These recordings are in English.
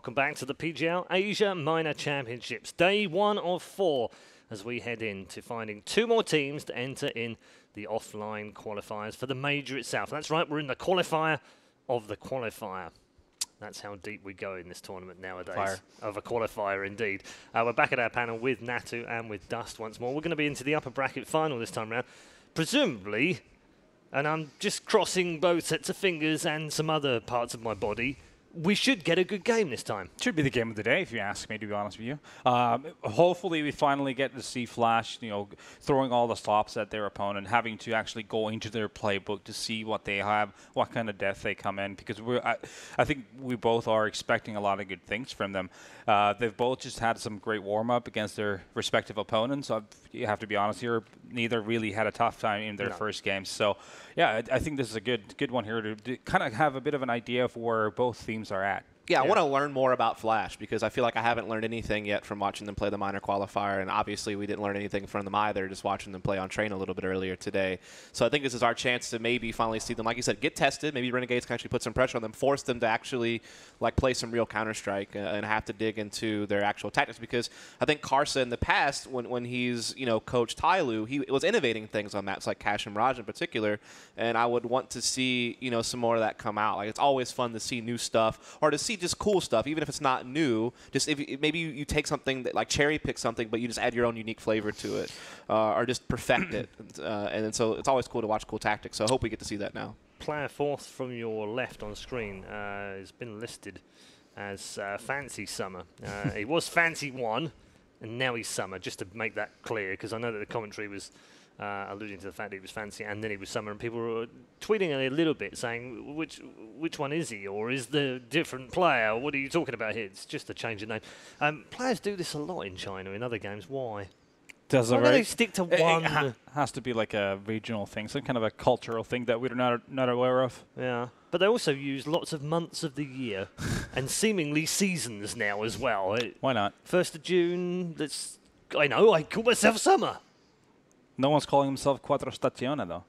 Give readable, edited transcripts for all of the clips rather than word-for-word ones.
Welcome back to the PGL Asia Minor Championships. Day 1 of 4 as we head into finding 2 more teams to enter in the offline qualifiers for the major itself. That's right, we're in the qualifier of the qualifier. That's how deep we go in this tournament nowadays. Of a qualifier, indeed. We're back at our panel with Natu and with Dust once more. We're going to be into the upper bracket final this time round. Presumably, and I'm just crossing both sets of fingers and some other parts of my body, we should get a good game this time. Should be the game of the day, if you ask me, to be honest with you. Hopefully, we finally get to see Flash, throwing all the stops at their opponent, having to actually go into their playbook to see what they have, what kind of depth they come in, because I think we both are expecting a lot of good things from them. They've both just had some great warm-up against their respective opponents. You have to be honest here, neither really had a tough time in their first games. So, yeah, I think this is a good one here to kind of have a bit of an idea of where both teams are at. Yeah, I want to learn more about Flash because I feel like I haven't learned anything yet from watching them play the minor qualifier, and obviously we didn't learn anything from them either, just watching them play on train a little bit earlier today. So I think this is our chance to maybe finally see them, like you said, get tested. Maybe Renegades can actually put some pressure on them, force them to actually play some real Counter-Strike and have to dig into their actual tactics, because I think Karsa in the past, when he's coached Tyloo, he was innovating things on maps like Cash and Mirage in particular, and I would want to see some more of that come out. Like, it's always fun to see new stuff or to see just cool stuff, even if it's not new. Just maybe you take something that, like, cherry pick something, but you just add your own unique flavor to it, or just perfect it. And so it's always cool to watch cool tactics. So I hope we get to see that now. Player 4th from your left on screen has been listed as Fancy Summer. He was Fancy 1, and now he's Summer, just to make that clear, because I know that the commentary was alluding to the fact that he was Fancy and then he was Summer, and people were tweeting a little bit saying, which one is he, or is the different player? What are you talking about here? It's just a change of name. Players do this a lot in China in other games. Why? Why do they stick to one? It has to be like a regional thing, some kind of a cultural thing that we're not aware of. Yeah, but they also use lots of months of the year and seemingly seasons now as well. Why not? 1st of June, I call myself Summer. No one's calling himself Cuatro Stazione, though.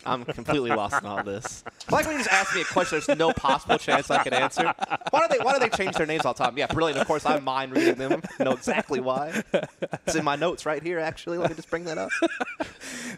I'm completely lost in all this. I like when you just ask me a question there's no possible chance I can answer. Why do they change their names all the time? Yeah, brilliant. Of course, I mind reading them. Know exactly why. It's in my notes right here, actually. Let me just bring that up.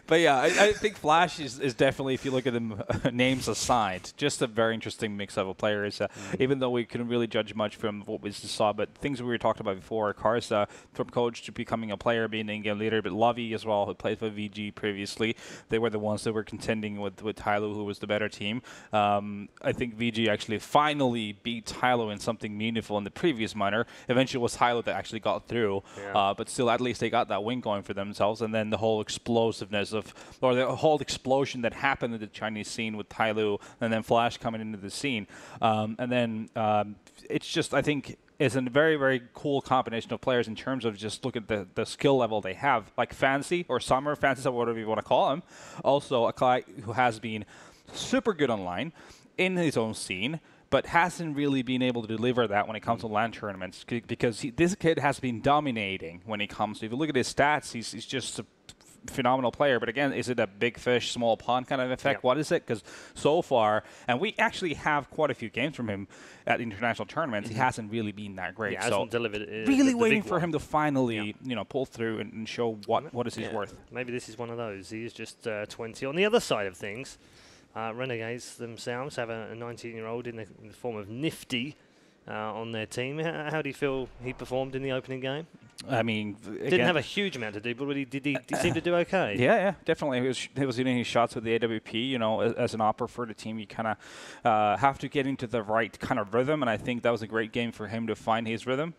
But yeah, I think Flash is definitely, if you look at them names aside, just a very interesting mix of players. Even though we couldn't really judge much from what we just saw, but things we were talking about before, Karsa, from coach to becoming a player, being a game leader, but Lovey as well, who played for VG previously. They were the ones that were contending with Tyloo, who was the better team. I think VG actually finally beat Tyloo in something meaningful in the previous minor. Eventually it was Tyloo that actually got through, but still at least they got that win going for themselves. And then the whole explosiveness or the whole explosion that happened in the Chinese scene with Tyloo, and then Flash coming into the scene. And then it's just, I think, is a very, very cool combination of players in terms of just look at the skill level they have. Like Fancy or Summer, Fancy, whatever you want to call him. Also a guy who has been super good online in his own scene, but hasn't really been able to deliver that when it comes to LAN tournaments, because this kid has been dominating when it comes to, if you look at his stats, he's just a phenomenal player. But again, is it a big fish, small pond kind of effect? What is it? Because so far, and we actually have quite a few games from him at international tournaments, he hasn't really been that great. Yeah, hasn't delivered. Really waiting for him to finally, pull through and show what is his worth. Maybe this is one of those. He is just 20. On the other side of things, Renegades themselves have a 19-year-old in the form of Nifty on their team. How do you feel he performed in the opening game? I mean, didn't have a huge amount to do, but did he seem to do okay? Yeah, definitely. He was hitting his shots with the AWP. As an opera for the team, you kind of have to get into the right kind of rhythm, and I think that was a great game for him to find his rhythm.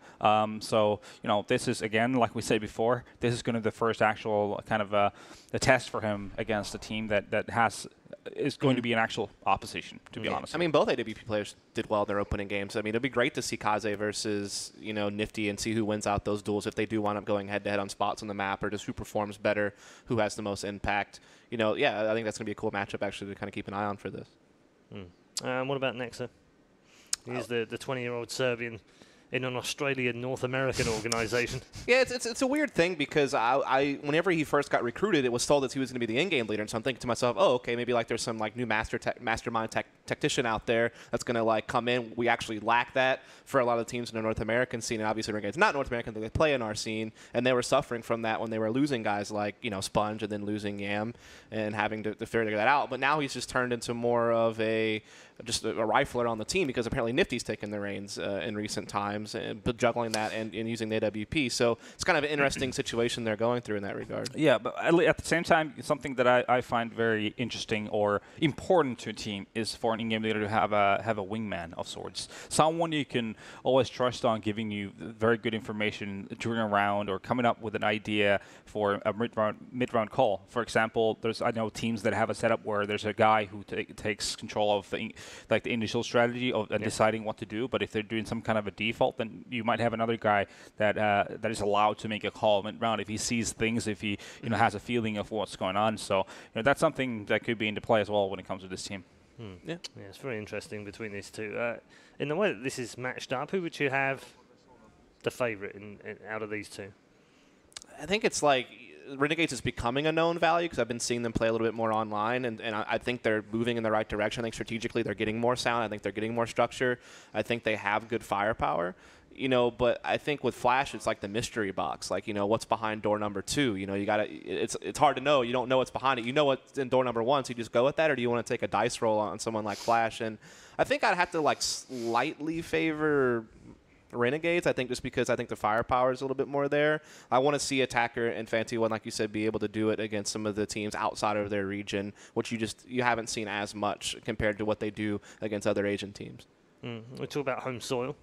So, this is, again, like we said before, this is going to be the first actual kind of a test for him against a team that is going to be an actual opposition, to be honest. I mean, both AWP players did well in their opening games. I mean, it'd be great to see Kaze versus, Nifty and see who wins out those duels if they do wind up going head-to-head on spots on the map, or just who performs better, who has the most impact. I think that's going to be a cool matchup, actually, to kind of keep an eye on for this. What about Nexa? He's the 20-year-old Serbian in an Australian North American organization. Yeah, it's a weird thing because I whenever he first got recruited, it was told that he was going to be the in-game leader, and so I'm thinking to myself, oh, okay, maybe like there's some like new mastermind tactician out there that's going to like come in. We actually lack that for a lot of teams in the North American scene, and obviously Renegades not North American, they play in our scene, and they were suffering from that when they were losing guys like Sponge and then losing Yam and having to figure that out. But now he's just turned into more of just a rifler on the team because apparently Nifty's taken the reins in recent times, but juggling that and using the AWP. So it's kind of an interesting situation they're going through in that regard. Yeah, but at the same time, something that I find very interesting or important to a team is for an in-game leader to have a wingman of sorts, someone you can always trust on giving you very good information during a round or coming up with an idea for a mid-round call. For example, I know teams that have a setup where there's a guy who takes control of the initial strategy of deciding what to do. But if they're doing some kind of a default, then you might have another guy that is allowed to make a call mid-round if he sees things, if he has a feeling of what's going on. So that's something that could be into play as well when it comes to this team. Yeah, it's very interesting between these two. In the way that this is matched up, who would you have the favorite out of these two? I think it's like Renegades is becoming a known value because I've been seeing them play a little bit more online, and I think they're moving in the right direction. I think strategically they're getting more sound. I think they're getting more structure. I think they have good firepower. But I think with Flash, it's like the mystery box. Like, what's behind door number 2? You got to. It's hard to know. You don't know what's behind it. You know what's in door number 1, so you just go with that, or do you want to take a dice roll on someone like Flash? And I think I'd have to like slightly favor Renegades, I think, just because I think the firepower is a little bit more there. I want to see Attacker and Fanti One, like you said, be able to do it against some of the teams outside of their region, which you haven't seen as much compared to what they do against other Asian teams. We talk about home soil.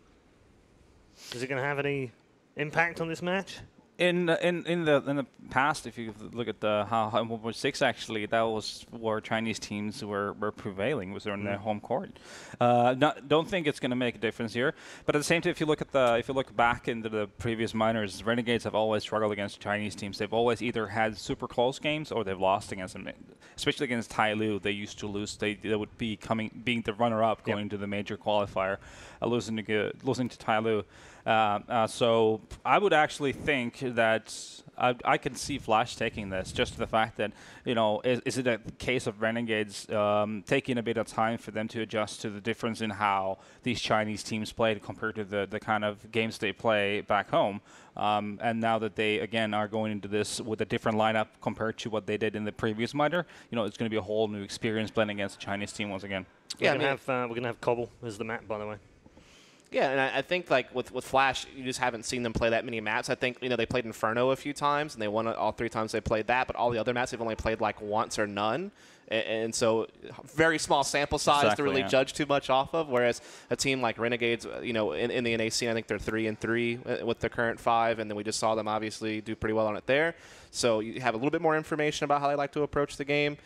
Is it going to have any impact on this match? In the past, if you look at how 1.6 actually, that was where Chinese teams were prevailing, was on their home court. Don't think it's going to make a difference here. But at the same time, if you look back into the previous minors, Renegades have always struggled against Chinese teams. They've always either had super close games or they've lost against them. Especially against Tai Lu, they used to lose. They would be being the runner-up going to the major qualifier, losing to Tai Lu. So I would actually think that I can see Flash taking this, just the fact that, is it a case of Renegades taking a bit of time for them to adjust to the difference in how these Chinese teams played compared to the kind of games they play back home. And now that they, again, are going into this with a different lineup compared to what they did in the previous minor, it's going to be a whole new experience playing against a Chinese team once again. We're going to have Cobble as the map, by the way. Yeah, and I think like with Flash, you just haven't seen them play that many maps. I think they played Inferno a few times, and they won all 3 times they played that. But all the other maps they've only played like once or none, and so very small sample size to really judge too much off of. Whereas a team like Renegades, in the NA scene, I think they're 3-3 with their current 5, and then we just saw them obviously do pretty well on it there. So you have a little bit more information about how they like to approach the game.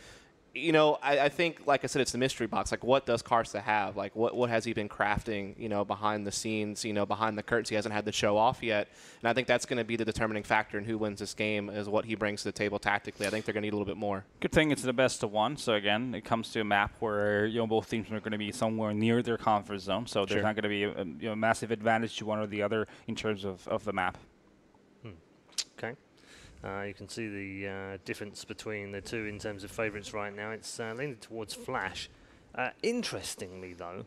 I think, like I said, it's the mystery box. Like, what does Karsta have? Like, what has he been crafting, behind the scenes, behind the curtains? He hasn't had the show off yet. And I think that's going to be the determining factor in who wins this game is what he brings to the table tactically. I think they're going to need a little bit more. Good thing it's the best of 1. So, again, it comes to a map where, both teams are going to be somewhere near their comfort zone. So there's not going to be a massive advantage to one or the other in terms of the map. Okay. You can see the difference between the two in terms of favourites right now. It's leaning towards Flash. Interestingly, though,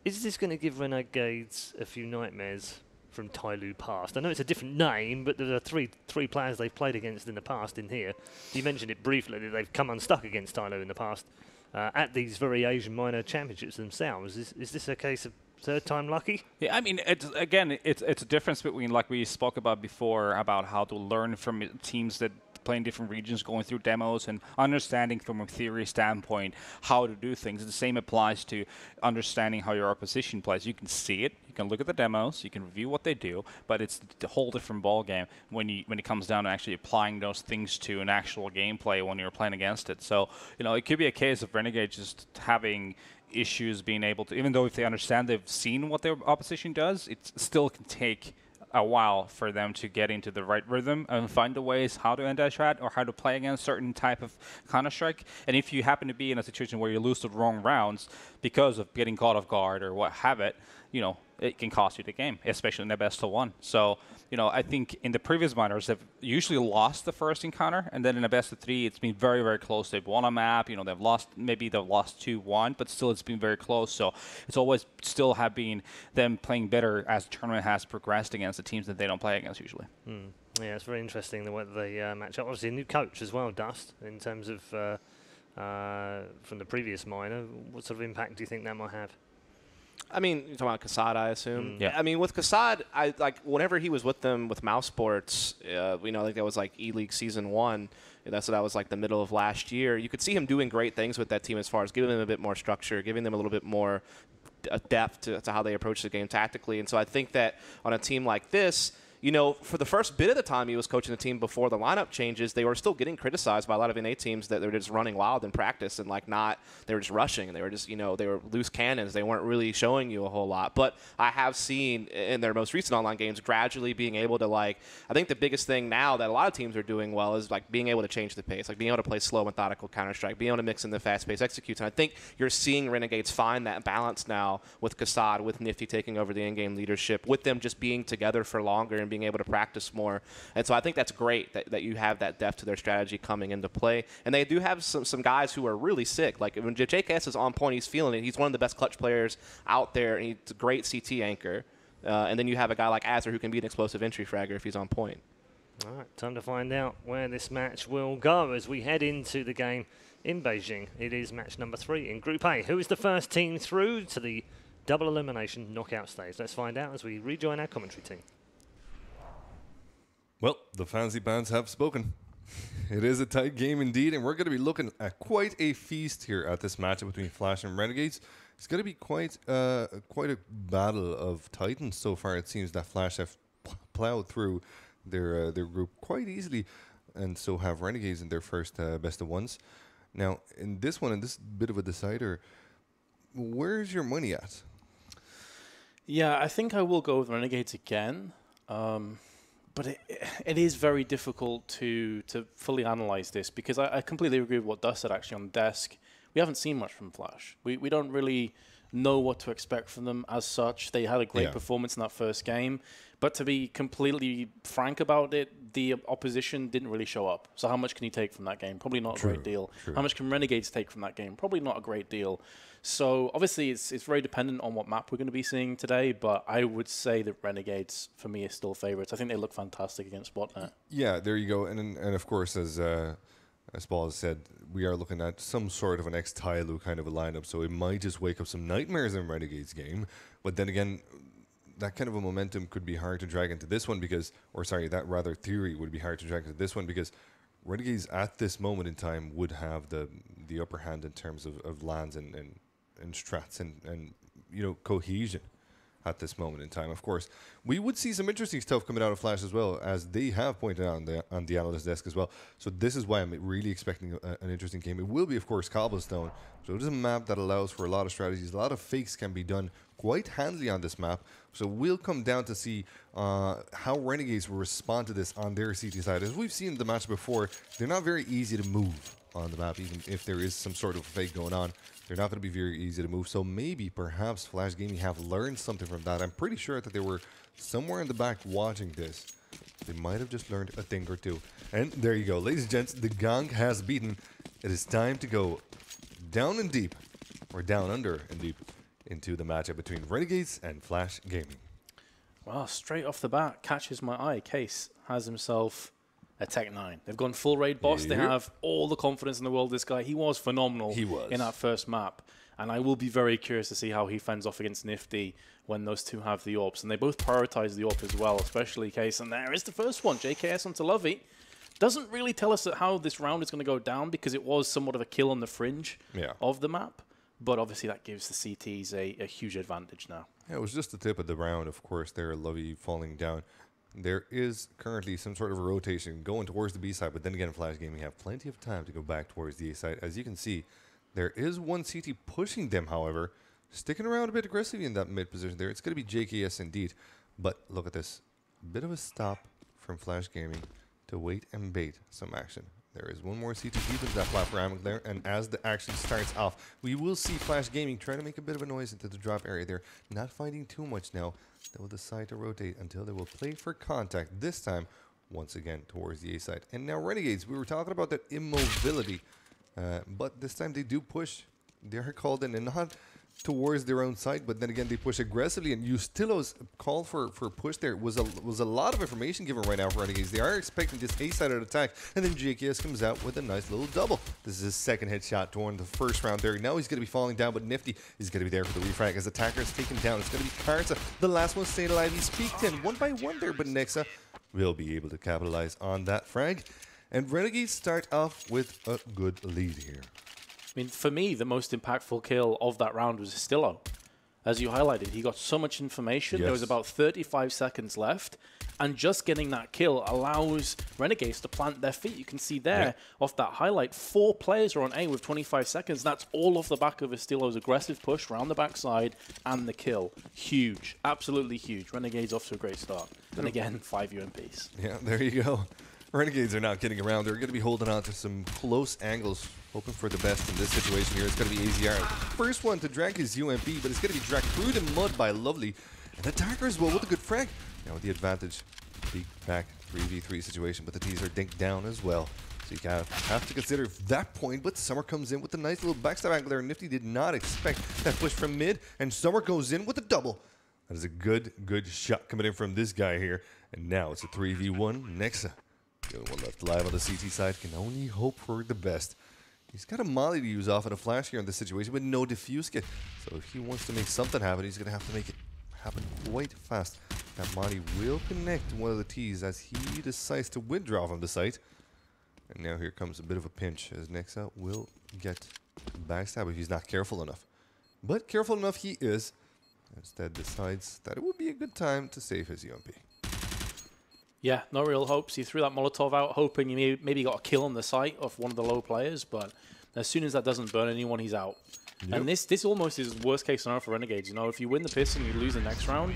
is this going to give Renegades a few nightmares from Tai Lu past? I know it's a different name, but there are three players they've played against in the past in here. You mentioned it briefly that they've come unstuck against Tai Lu in the past at these very Asian minor championships themselves. Is this a case of third time lucky? Yeah, I mean, it's a difference between, like we spoke about before, about how to learn from teams that play in different regions, going through demos and understanding from a theory standpoint how to do things. The same applies to understanding how your opposition plays. You can see it, you can look at the demos, you can review what they do, but it's a whole different ball game when it comes down to actually applying those things to an actual gameplay when you're playing against it. So, it could be a case of Renegade just having issues being able to, even though if they understand they've seen what their opposition does, it still can take a while for them to get into the right rhythm and find the ways how to anti-strat or how to play against certain type of counter-strike. And if you happen to be in a situation where you lose the wrong rounds because of getting caught off guard or what have it, it can cost you the game, especially in the best of one. So, I think in the previous minors, they've usually lost the first encounter, and then in a best of 3, it's been very, very close. They've won a map, they've lost 2-1, but still it's been very close. So it's always still have been them playing better as the tournament has progressed against the teams that they don't play against usually. Yeah, it's very interesting the way they match up. Obviously, a new coach as well, Dust, in terms of from the previous minor. What sort of impact do you think that might have? I mean, you're talking about Kassad, I assume. Yeah. I mean, with Kassad, whenever he was with them with Mouse Sports, I think that was like E-League Season 1. That was like the middle of last year. You could see him doing great things with that team as far as giving them a bit more structure, giving them a little bit more depth to how they approach the game tactically. And so I think that on a team like this, for the first bit of the time he was coaching the team before the lineup changes, they were still getting criticized by a lot of NA teams that they were just running wild in practice and they were just rushing and they were just, they were loose cannons. They weren't really showing you a whole lot. But I have seen in their most recent online games gradually being able to I think the biggest thing now that a lot of teams are doing well is being able to change the pace, being able to play slow, methodical Counter-Strike, being able to mix in the fast-paced executes. And I think you're seeing Renegades find that balance now with Kassad, with Nifty taking over the in-game leadership, with them just being together for longer and being able to practice more. And so I think that's great that you have that depth to their strategy coming into play. And they do have some guys who are really sick. Like when JKS is on point, he's feeling it. He's one of the best clutch players out there, and he's a great CT anchor. And then you have a guy like Azur who can be an explosive entry fragger if he's on point. All right, time to find out where this match will go as we head into the game in Beijing. It is match number 3 in Group A. Who is the first team through to the double elimination knockout stage? Let's find out as we rejoin our commentary team. Well, the fancy pants have spoken. It is a tight game indeed, and we're going to be looking at quite a feast here at this matchup between Flash and Renegades. It's going to be quite a battle of titans so far. It seems that Flash have plowed through their group quite easily, and so have Renegades in their first best of ones. Now, in this one, in this bit of a decider, where's your money at? Yeah, I think I will go with Renegades again. But it is very difficult to fully analyze this because I completely agree with what Dust said actually on the desk. We haven't seen much from Flash. We don't really know what to expect from them as such. They had a great performance in that first game. But to be completely frank about it, the opposition didn't really show up. So how much can you take from that game? Probably not a great deal. True. How much can Renegades take from that game? Probably not a great deal. So obviously it's very dependent on what map we're going to be seeing today, but I would say that Renegades, for me, is still favorites. I think they look fantastic against Botnet. Yeah, there you go. And of course, as Paul has said, we are looking at some sort of an ex-Tyloo kind of a lineup, so it might just wake up some nightmares in Renegades game. But then again, that kind of a momentum could be hard to drag into this one because, that rather theory would be hard to drag into this one because Renegades at this moment in time would have the upper hand in terms of lands and strats and cohesion at this moment in time. Of course, we would see some interesting stuff coming out of Flash as well, as they have pointed out on the analyst desk as well. So this is why I'm really expecting an interesting game. It will be, of course, Cobblestone. So it is a map that allows for a lot of strategies. A lot of fakes can be done quite handily on this map. So we'll come down to see how Renegades will respond to this on their CT side. As we've seen the match before, they're not very easy to move on the map, even if there is some sort of fake going on. They're not going to be very easy to move. So maybe, perhaps, Flash Gaming have learned something from that. I'm pretty sure that they were somewhere in the back watching this. They might have just learned a thing or two. And there you go. Ladies and gents, the gong has beaten. It is time to go down and deep, or down under and deep, into the matchup between Renegades and Flash Gaming. Well, straight off the bat, catches my eye. Case has himself a Tech 9. They've gone full raid boss. They have all the confidence in the world. This guy, he was phenomenal in that first map. And I will be very curious to see how he fends off against Nifty when those two have the AWPs. And they both prioritize the AWP as well, especially Case. And there is the first one, JKS onto Lovey. Doesn't really tell us how this round is going to go down because it was somewhat of a kill on the fringe of the map. But obviously that gives the CTs a huge advantage now. Yeah, it was just the tip of the round, of course, there, Lovey falling down. There is currently some sort of a rotation going towards the B side, but then again, Flash Gaming have plenty of time to go back towards the A side. As you can see, there is one CT pushing them, however, sticking around a bit aggressively in that mid position there. It's going to be JKS indeed, but look at this. Bit of a stop from Flash Gaming to wait and bait some action. There is one more CT deep into that platform there, and as the action starts off, we will see Flash Gaming try to make a bit of a noise into the drop area there. Not finding too much now. They will decide to rotate until they will play for contact, this time once again towards the A side. And now Renegades, we were talking about that immobility, but this time they do push. They're called in, and not towards their own side, but then again they push aggressively, and Justilo's call for push there was a lot of information given right now for Renegades. They are expecting this A-sided attack, and then JKS comes out with a nice little double. This is his second headshot during the first round there. Now he's going to be falling down, but Nifty is going to be there for the refrag as attacker is taken down. It's going to be Karza, the last one staying alive. He's peeked in one by one there, but Nexa will be able to capitalize on that frag, and Renegades start off with a good lead here. I mean, for me, the most impactful kill of that round was Stillo. As you highlighted, he got so much information. Yes. There was about 35 seconds left, and just getting that kill allows Renegades to plant their feet. You can see there, off that highlight, 4 players are on A with 25 seconds. That's all off the back of Stillo's aggressive push around the backside and the kill. Huge. Absolutely huge. Renegades off to a great start. And again, 5 UMPs. Yeah, there you go. Renegades are not kidding around. They're going to be holding on to some close angles, hoping for the best in this situation here. It's going to be AZR. First one to drag his UMP, but it's going to be dragged through the mud by Lovely. And attacker as well with a good frag. Now with the advantage, big back 3v3 situation, but the T's are dinked down as well. So you have to consider that point, but Summer comes in with a nice little backstab angle there. Nifty did not expect that push from mid, and Summer goes in with a double. That is a good shot coming in from this guy here. And now it's a 3v1. Nexa, the only one left alive on the CT side, can only hope for the best. He's got a molly to use off and a flash here in this situation, but no diffuse kit. So if he wants to make something happen, he's going to have to make it happen quite fast. That molly will connect one of the T's as he decides to withdraw from the site. And now here comes a bit of a pinch, as Nexa will get backstab if he's not careful enough. But careful enough he is. Instead decides that it would be a good time to save his UMP. Yeah, no real hopes. He threw that Molotov out, hoping he maybe got a kill on the site of one of the low players, but as soon as that doesn't burn anyone, he's out. Yep. And this almost is worst case scenario for Renegades. You know, if you win the piss and you lose the next round,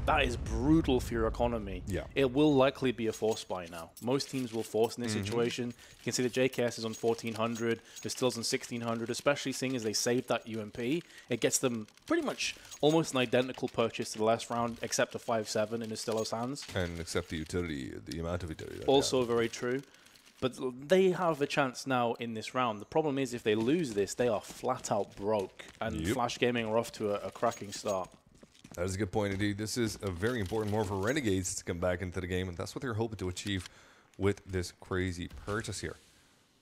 that is brutal for your economy. Yeah. It will likely be a force buy now. Most teams will force in this situation. You can see the JKS is on 1400, the Stills on 1600, especially seeing as they saved that UMP. It gets them pretty much almost an identical purchase to the last round, except a 5-7 in Estillo's hands. And except the utility, the amount of utility. Also very true. But they have a chance now in this round. The problem is if they lose this, they are flat out broke. And Flash Gaming are off to a cracking start. That is a good point indeed. This is a very important more for Renegades to come back into the game, and that's what they're hoping to achieve with this crazy purchase here.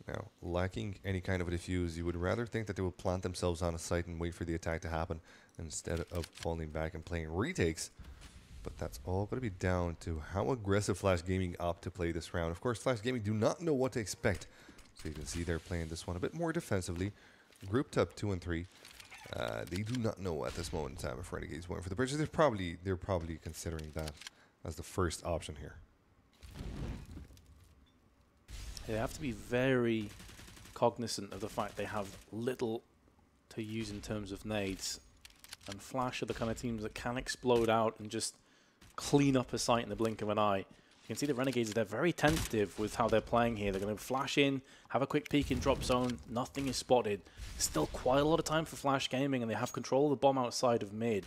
Now, lacking any kind of a diffuse, you would rather think that they would plant themselves on a site and wait for the attack to happen instead of falling back and playing retakes. But that's all going to be down to how aggressive Flash Gaming opt to play this round. Of course, Flash Gaming do not know what to expect. So you can see they're playing this one a bit more defensively. Grouped up 2 and 3. They do not know at this moment in time if Renegades went for the purchase. They're probably considering that as the first option here. They have to be very cognizant of the fact they have little to use in terms of nades. And Flash are the kind of teams that can explode out and just clean up a site in the blink of an eye. You can see the Renegades, they're very tentative with how they're playing here. They're going to flash in, have a quick peek in drop zone. Nothing is spotted. Still quite a lot of time for Flash Gaming, and they have control of the bomb outside of mid.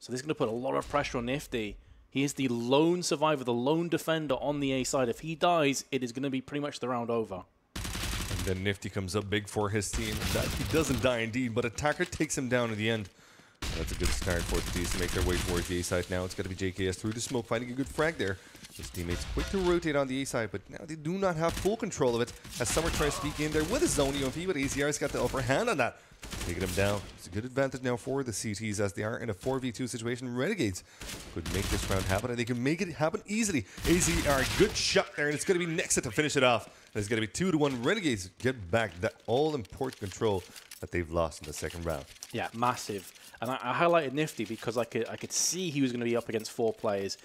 So this is going to put a lot of pressure on Nifty. He is the lone survivor, the lone defender on the A side. If he dies, it is going to be pretty much the round over. And then Nifty comes up big for his team. That he doesn't die indeed, but Attacker takes him down in the end. That's a good start for the D's to make their way towards the A side now. It's going to be JKS through the smoke, finding a good frag there. His teammates quick to rotate on the A side, but now they do not have full control of it as Summer tries to peek in there with his zone UMP, but AZR's got the upper hand on that. Taking him down. It's a good advantage now for the CTs as they are in a 4v2 situation. Renegades could make this round happen, and they can make it happen easily. AZR, good shot there, and it's going to be Nexa to finish it off. And it's going to be 2-1. Renegades get back that all-important control that they've lost in the second round. Yeah, massive. And I highlighted Nifty because I could see he was going to be up against 4 players.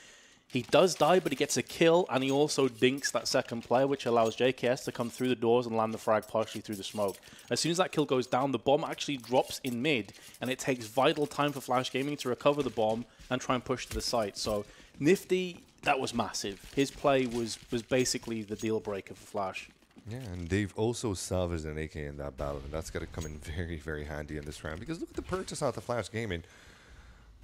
He does die, but he gets a kill, and he also dinks that second player, which allows JKS to come through the doors and land the frag partially through the smoke. As soon as that kill goes down, the bomb actually drops in mid, and it takes vital time for Flash Gaming to recover the bomb and try and push to the site. So Nifty, that was massive. His play was basically the deal breaker for Flash. Yeah, and they've also salvaged an AK in that battle, and that's got to come in very, very handy in this round. Because look at the purchase out the Flash Gaming.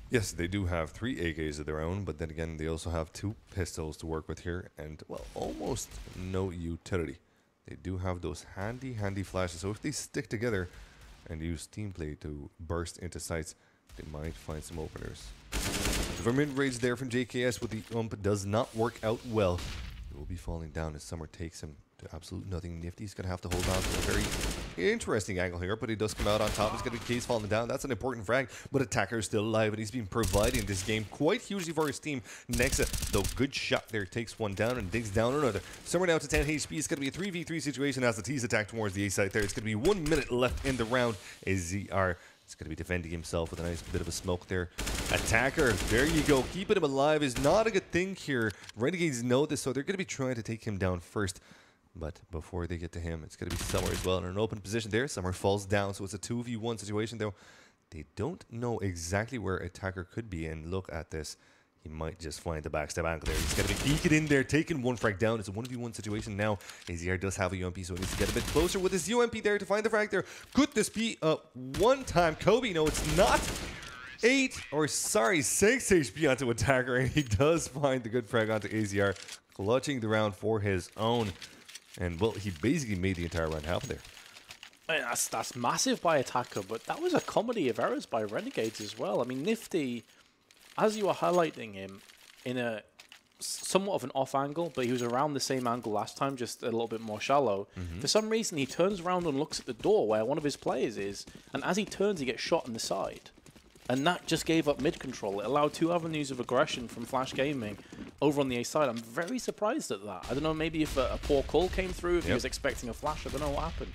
Yes, they do have 3 AKs of their own, but then again, they also have 2 pistols to work with here, and, well, almost no utility. They do have those handy, handy flashes, so if they stick together and use team play to burst into sites, they might find some openers. The vermin rage there from JKS with the ump does not work out well. He will be falling down as Summer takes him to absolute nothing. Nifty's going to have to hold on to a very interesting angle here, but he does come out on top. He's got a case falling down. That's an important frag, but Attacker is still alive, and he's been providing this game quite hugely for his team. Nexa, though, good shot there, takes one down and digs down another. Summer down to 10 HP. It's going to be a 3v3 situation as the T's attack towards the A side there. It's going to be 1 minute left in the round. AZR is going to be defending himself with a nice bit of a smoke there. Attacker, there you go. Keeping him alive is not a good thing here. Renegades know this, so they're going to be trying to take him down first. But before they get to him, it's going to be Summer as well in an open position there. Summer falls down, so it's a 2v1 situation, though. They don't know exactly where Attacker could be, and look at this. He might just find the backstab angle there. He's going to be peeking in there, taking one frag down. It's a 1v1 situation now. AZR does have a UMP, so he needs to get a bit closer with his UMP there to find the frag there. Could this be a one-time Kobe? No, it's not. 6 HP onto Attacker, and he does find the good frag onto AZR, clutching the round for his own. And, well, he basically made the entire round happen there. I mean, that's massive by Attacker, but that was a comedy of errors by Renegades as well. I mean, Nifty, as you were highlighting him, in a somewhat of an off angle, but he was around the same angle last time, just a little bit more shallow. For some reason, he turns around and looks at the door where one of his players is, and as he turns, he gets shot in the side. And that just gave up mid-control. It allowed 2 avenues of aggression from Flash Gaming over on the A side. I'm very surprised at that. I don't know, maybe if a poor call came through, if he was expecting a flash. I don't know what happened.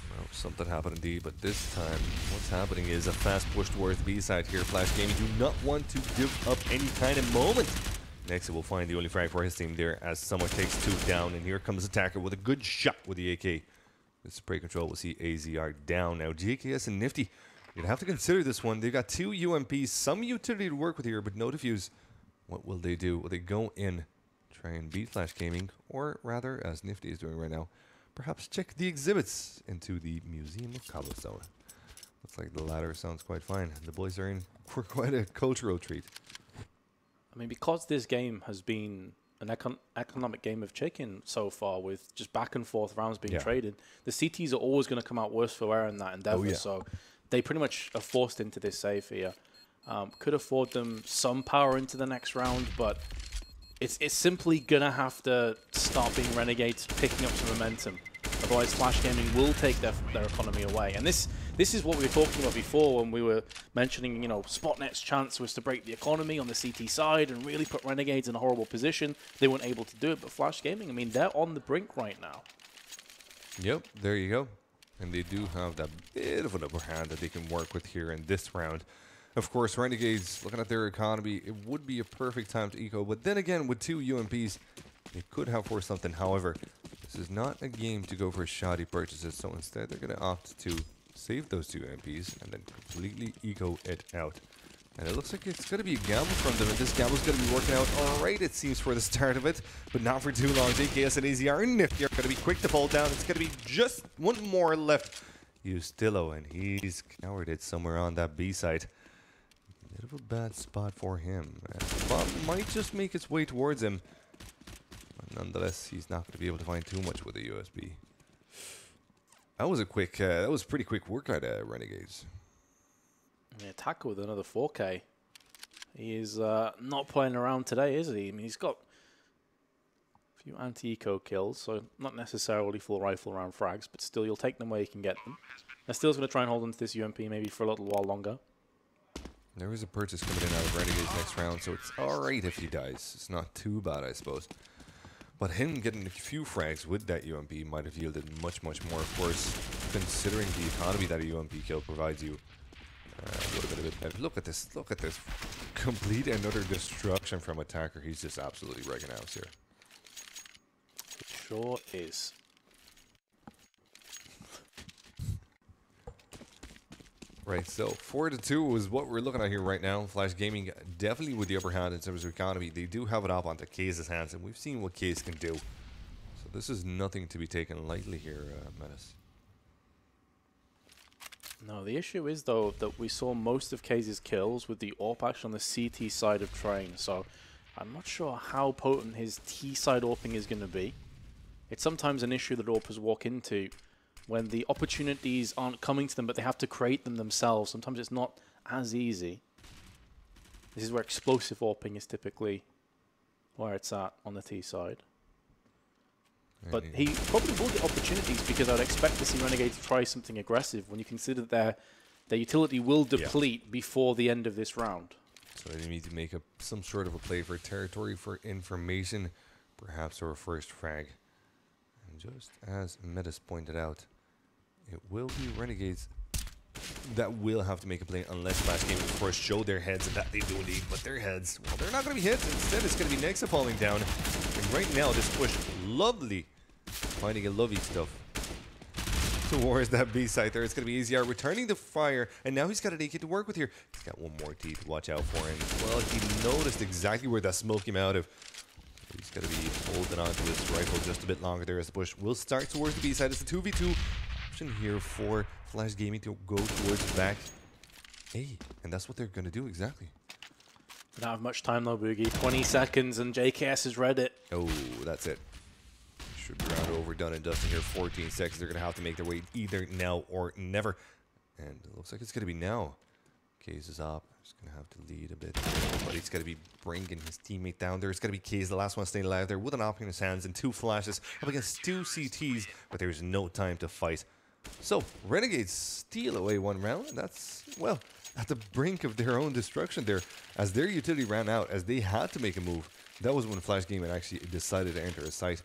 Well, something happened indeed, but this time what's happening is a fast push towards the B side here. Flash Gaming do not want to give up any kind of moment. Next, will find the only frag for his team there as someone takes 2 down, and here comes Attacker with a good shot with the AK. With spray control, we'll see AZR down. Now, JKS and Nifty, you'd have to consider this one. They've got 2 UMPs, some utility to work with here, but no defuse. What will they do? Will they go in, try and beat Flash Gaming, or rather, as Nifty is doing right now, perhaps check the exhibits into the Museum of Cobblestone? Looks like the latter sounds quite fine. The boys are in for quite a cultural treat. I mean, because this game has been an economic game of chicken so far, with just back and forth rounds being traded, the CTs are always going to come out worse for wear in that endeavor. So they pretty much are forced into this save here. Could afford them some power into the next round, but it's simply going to have to start being Renegades picking up some momentum. Otherwise, Flash Gaming will take their economy away. And this is what we were talking about before when we were mentioning, you know, Spotnet's chance was to break the economy on the CT side and really put Renegades in a horrible position. They weren't able to do it, but Flash Gaming, I mean, they're on the brink right now. Yep, there you go. And they do have that bit of an upper hand that they can work with here in this round. Of course, Renegades, looking at their economy, it would be a perfect time to eco. But then again, with 2 UMPs, they could have forced something. However, this is not a game to go for shoddy purchases. So instead, they're going to opt to save those 2 UMPs and then completely eco it out. And it looks like it's going to be a gamble from them. And this gamble's going to be working out all right, it seems, for the start of it. But not for too long. JKS and AZR and Nifty are going to be quick to fall down. It's going to be just 1 more left. Ustillo, and he's cowered it somewhere on that B side. Bit of a bad spot for him. The bomb might just make its way towards him. But nonetheless, he's not going to be able to find too much with a USB. That was a quick, that was pretty quick work out of Renegades. The Attacker with another 4K. He is not playing around today, is he? I mean, he's got a few anti-eco kills, so not necessarily full rifle round frags, but still, you'll take them where you can get them. Still's going to try and hold on to this UMP maybe for a little while longer. There is a purchase coming in out of Renegades next round, so it's alright if he dies. It's not too bad, I suppose. But him getting a few frags with that UMP might have yielded much, much more, of course, considering the economy that a UMP kill provides you. Would have been a bit better. Look at this. Look at this. Complete and utter destruction from Attacker. He's just absolutely wrecking house here. It sure is. Right, so 4-2 is what we're looking at here right now. Flash Gaming definitely with the upper hand in terms of economy. They do have it up onto Case's hands, and we've seen what Case can do. So So this is nothing to be taken lightly here, Menace. No, the issue is, though, that we saw most of Kaze's kills with the AWP action on the CT side of Train, so I'm not sure how potent his T-side AWPing is going to be. It's sometimes an issue that AWPers walk into when the opportunities aren't coming to them, but they have to create them themselves. Sometimes it's not as easy. This is where explosive AWPing is typically where it's at on the T side. But he probably will get opportunities because I would expect to see Renegades try something aggressive when you consider that their utility will deplete before the end of this round. So they need to make some sort of a play for territory, for information, perhaps or a first frag. And just as Metis pointed out, it will be Renegades that will have to make a play unless last game, of course, showed their heads, and that they do indeed. But their heads, well, they're not going to be hit. Instead, it's going to be Nexa falling down. And right now, this push, lovely, finding a lovely stuff towards that B site there. It's going to be EZR returning the fire, and now he's got an AK to work with here. He's got one more T to watch out for, and well, he noticed exactly where that smoke came out of. He's going to be holding on to his rifle just a bit longer there as the push will start towards the B side. It's a 2v2 option here for Flash Gaming to go towards back A, and that's what they're going to do exactly. We don't have much time though, Boogie. 20 seconds and JKS has read it. Oh, that's it. Should be round over, done and dusted here. 14 seconds. They're going to have to make their way either now or never. And it looks like it's going to be now. Kaze is up. He's going to have to lead a bit. But he's going to be bringing his teammate down there. It's going to be Kaze, the last one staying alive there, with an AWP in his hands and 2 flashes up against 2 CTs. But there's no time to fight. So, Renegades steal away 1 round. And that's, well, at the brink of their own destruction there. As their utility ran out, as they had to make a move. That was when Flash Gaming actually decided to enter a site.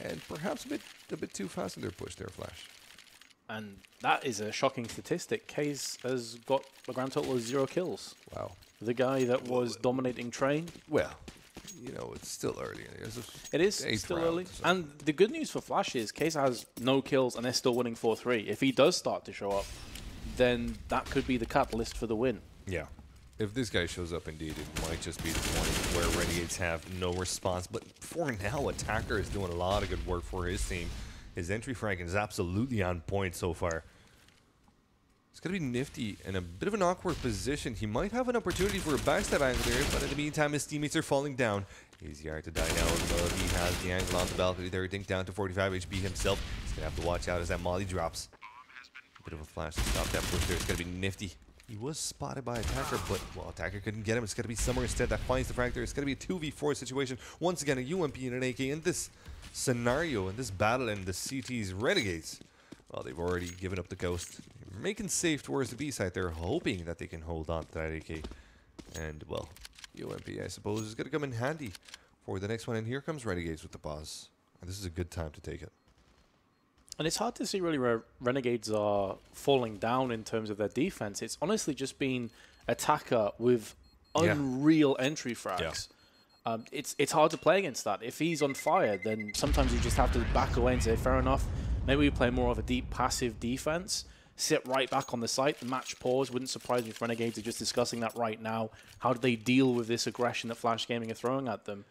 And perhaps a bit too fast in their push there, Flash. And that is a shocking statistic. Kaze has got a grand total of 0 kills. Wow. The guy that was dominating Train. Well, you know, it's still early. It is still early. So. And the good news for Flash is Kaze has no kills and they're still winning 4-3. If he does start to show up, then that could be the catalyst for the win. Yeah. If this guy shows up, indeed, it might just be the point where Renegades have no response. But for now, Attacker is doing a lot of good work for his team. His entry frag is absolutely on point so far. It's going to be Nifty in a bit of an awkward position. He might have an opportunity for a backstab angle there, but in the meantime, his teammates are falling down. Easy hard to die now. He has the angle on the balcony there, Dink down to 45 HP himself. He's going to have to watch out as that molly drops. A bit of a flash to stop that push there. It's going to be Nifty. He was spotted by Attacker, but, well, Attacker couldn't get him. It's going to be Summer instead that finds the frag there. It's going to be a 2v4 situation. Once again, a UMP and an AK in this scenario, in this battle, in the CT's Renegades. Well, they've already given up the ghost. They're making safe towards the B side. They're hoping that they can hold on to that AK. And, well, UMP, I suppose, is going to come in handy for the next one. And here comes Renegades with the boss. And this is a good time to take it. And it's hard to see really where Renegades are falling down in terms of their defense. It's honestly just been Attacker with unreal entry frags. Yeah. It's hard to play against that. If he's on fire, then sometimes you just have to back away and say, fair enough, maybe we play more of a deep passive defense, sit right back on the site, the match pause. Wouldn't surprise me if Renegades are just discussing that right now. How do they deal with this aggression that Flash Gaming are throwing at them?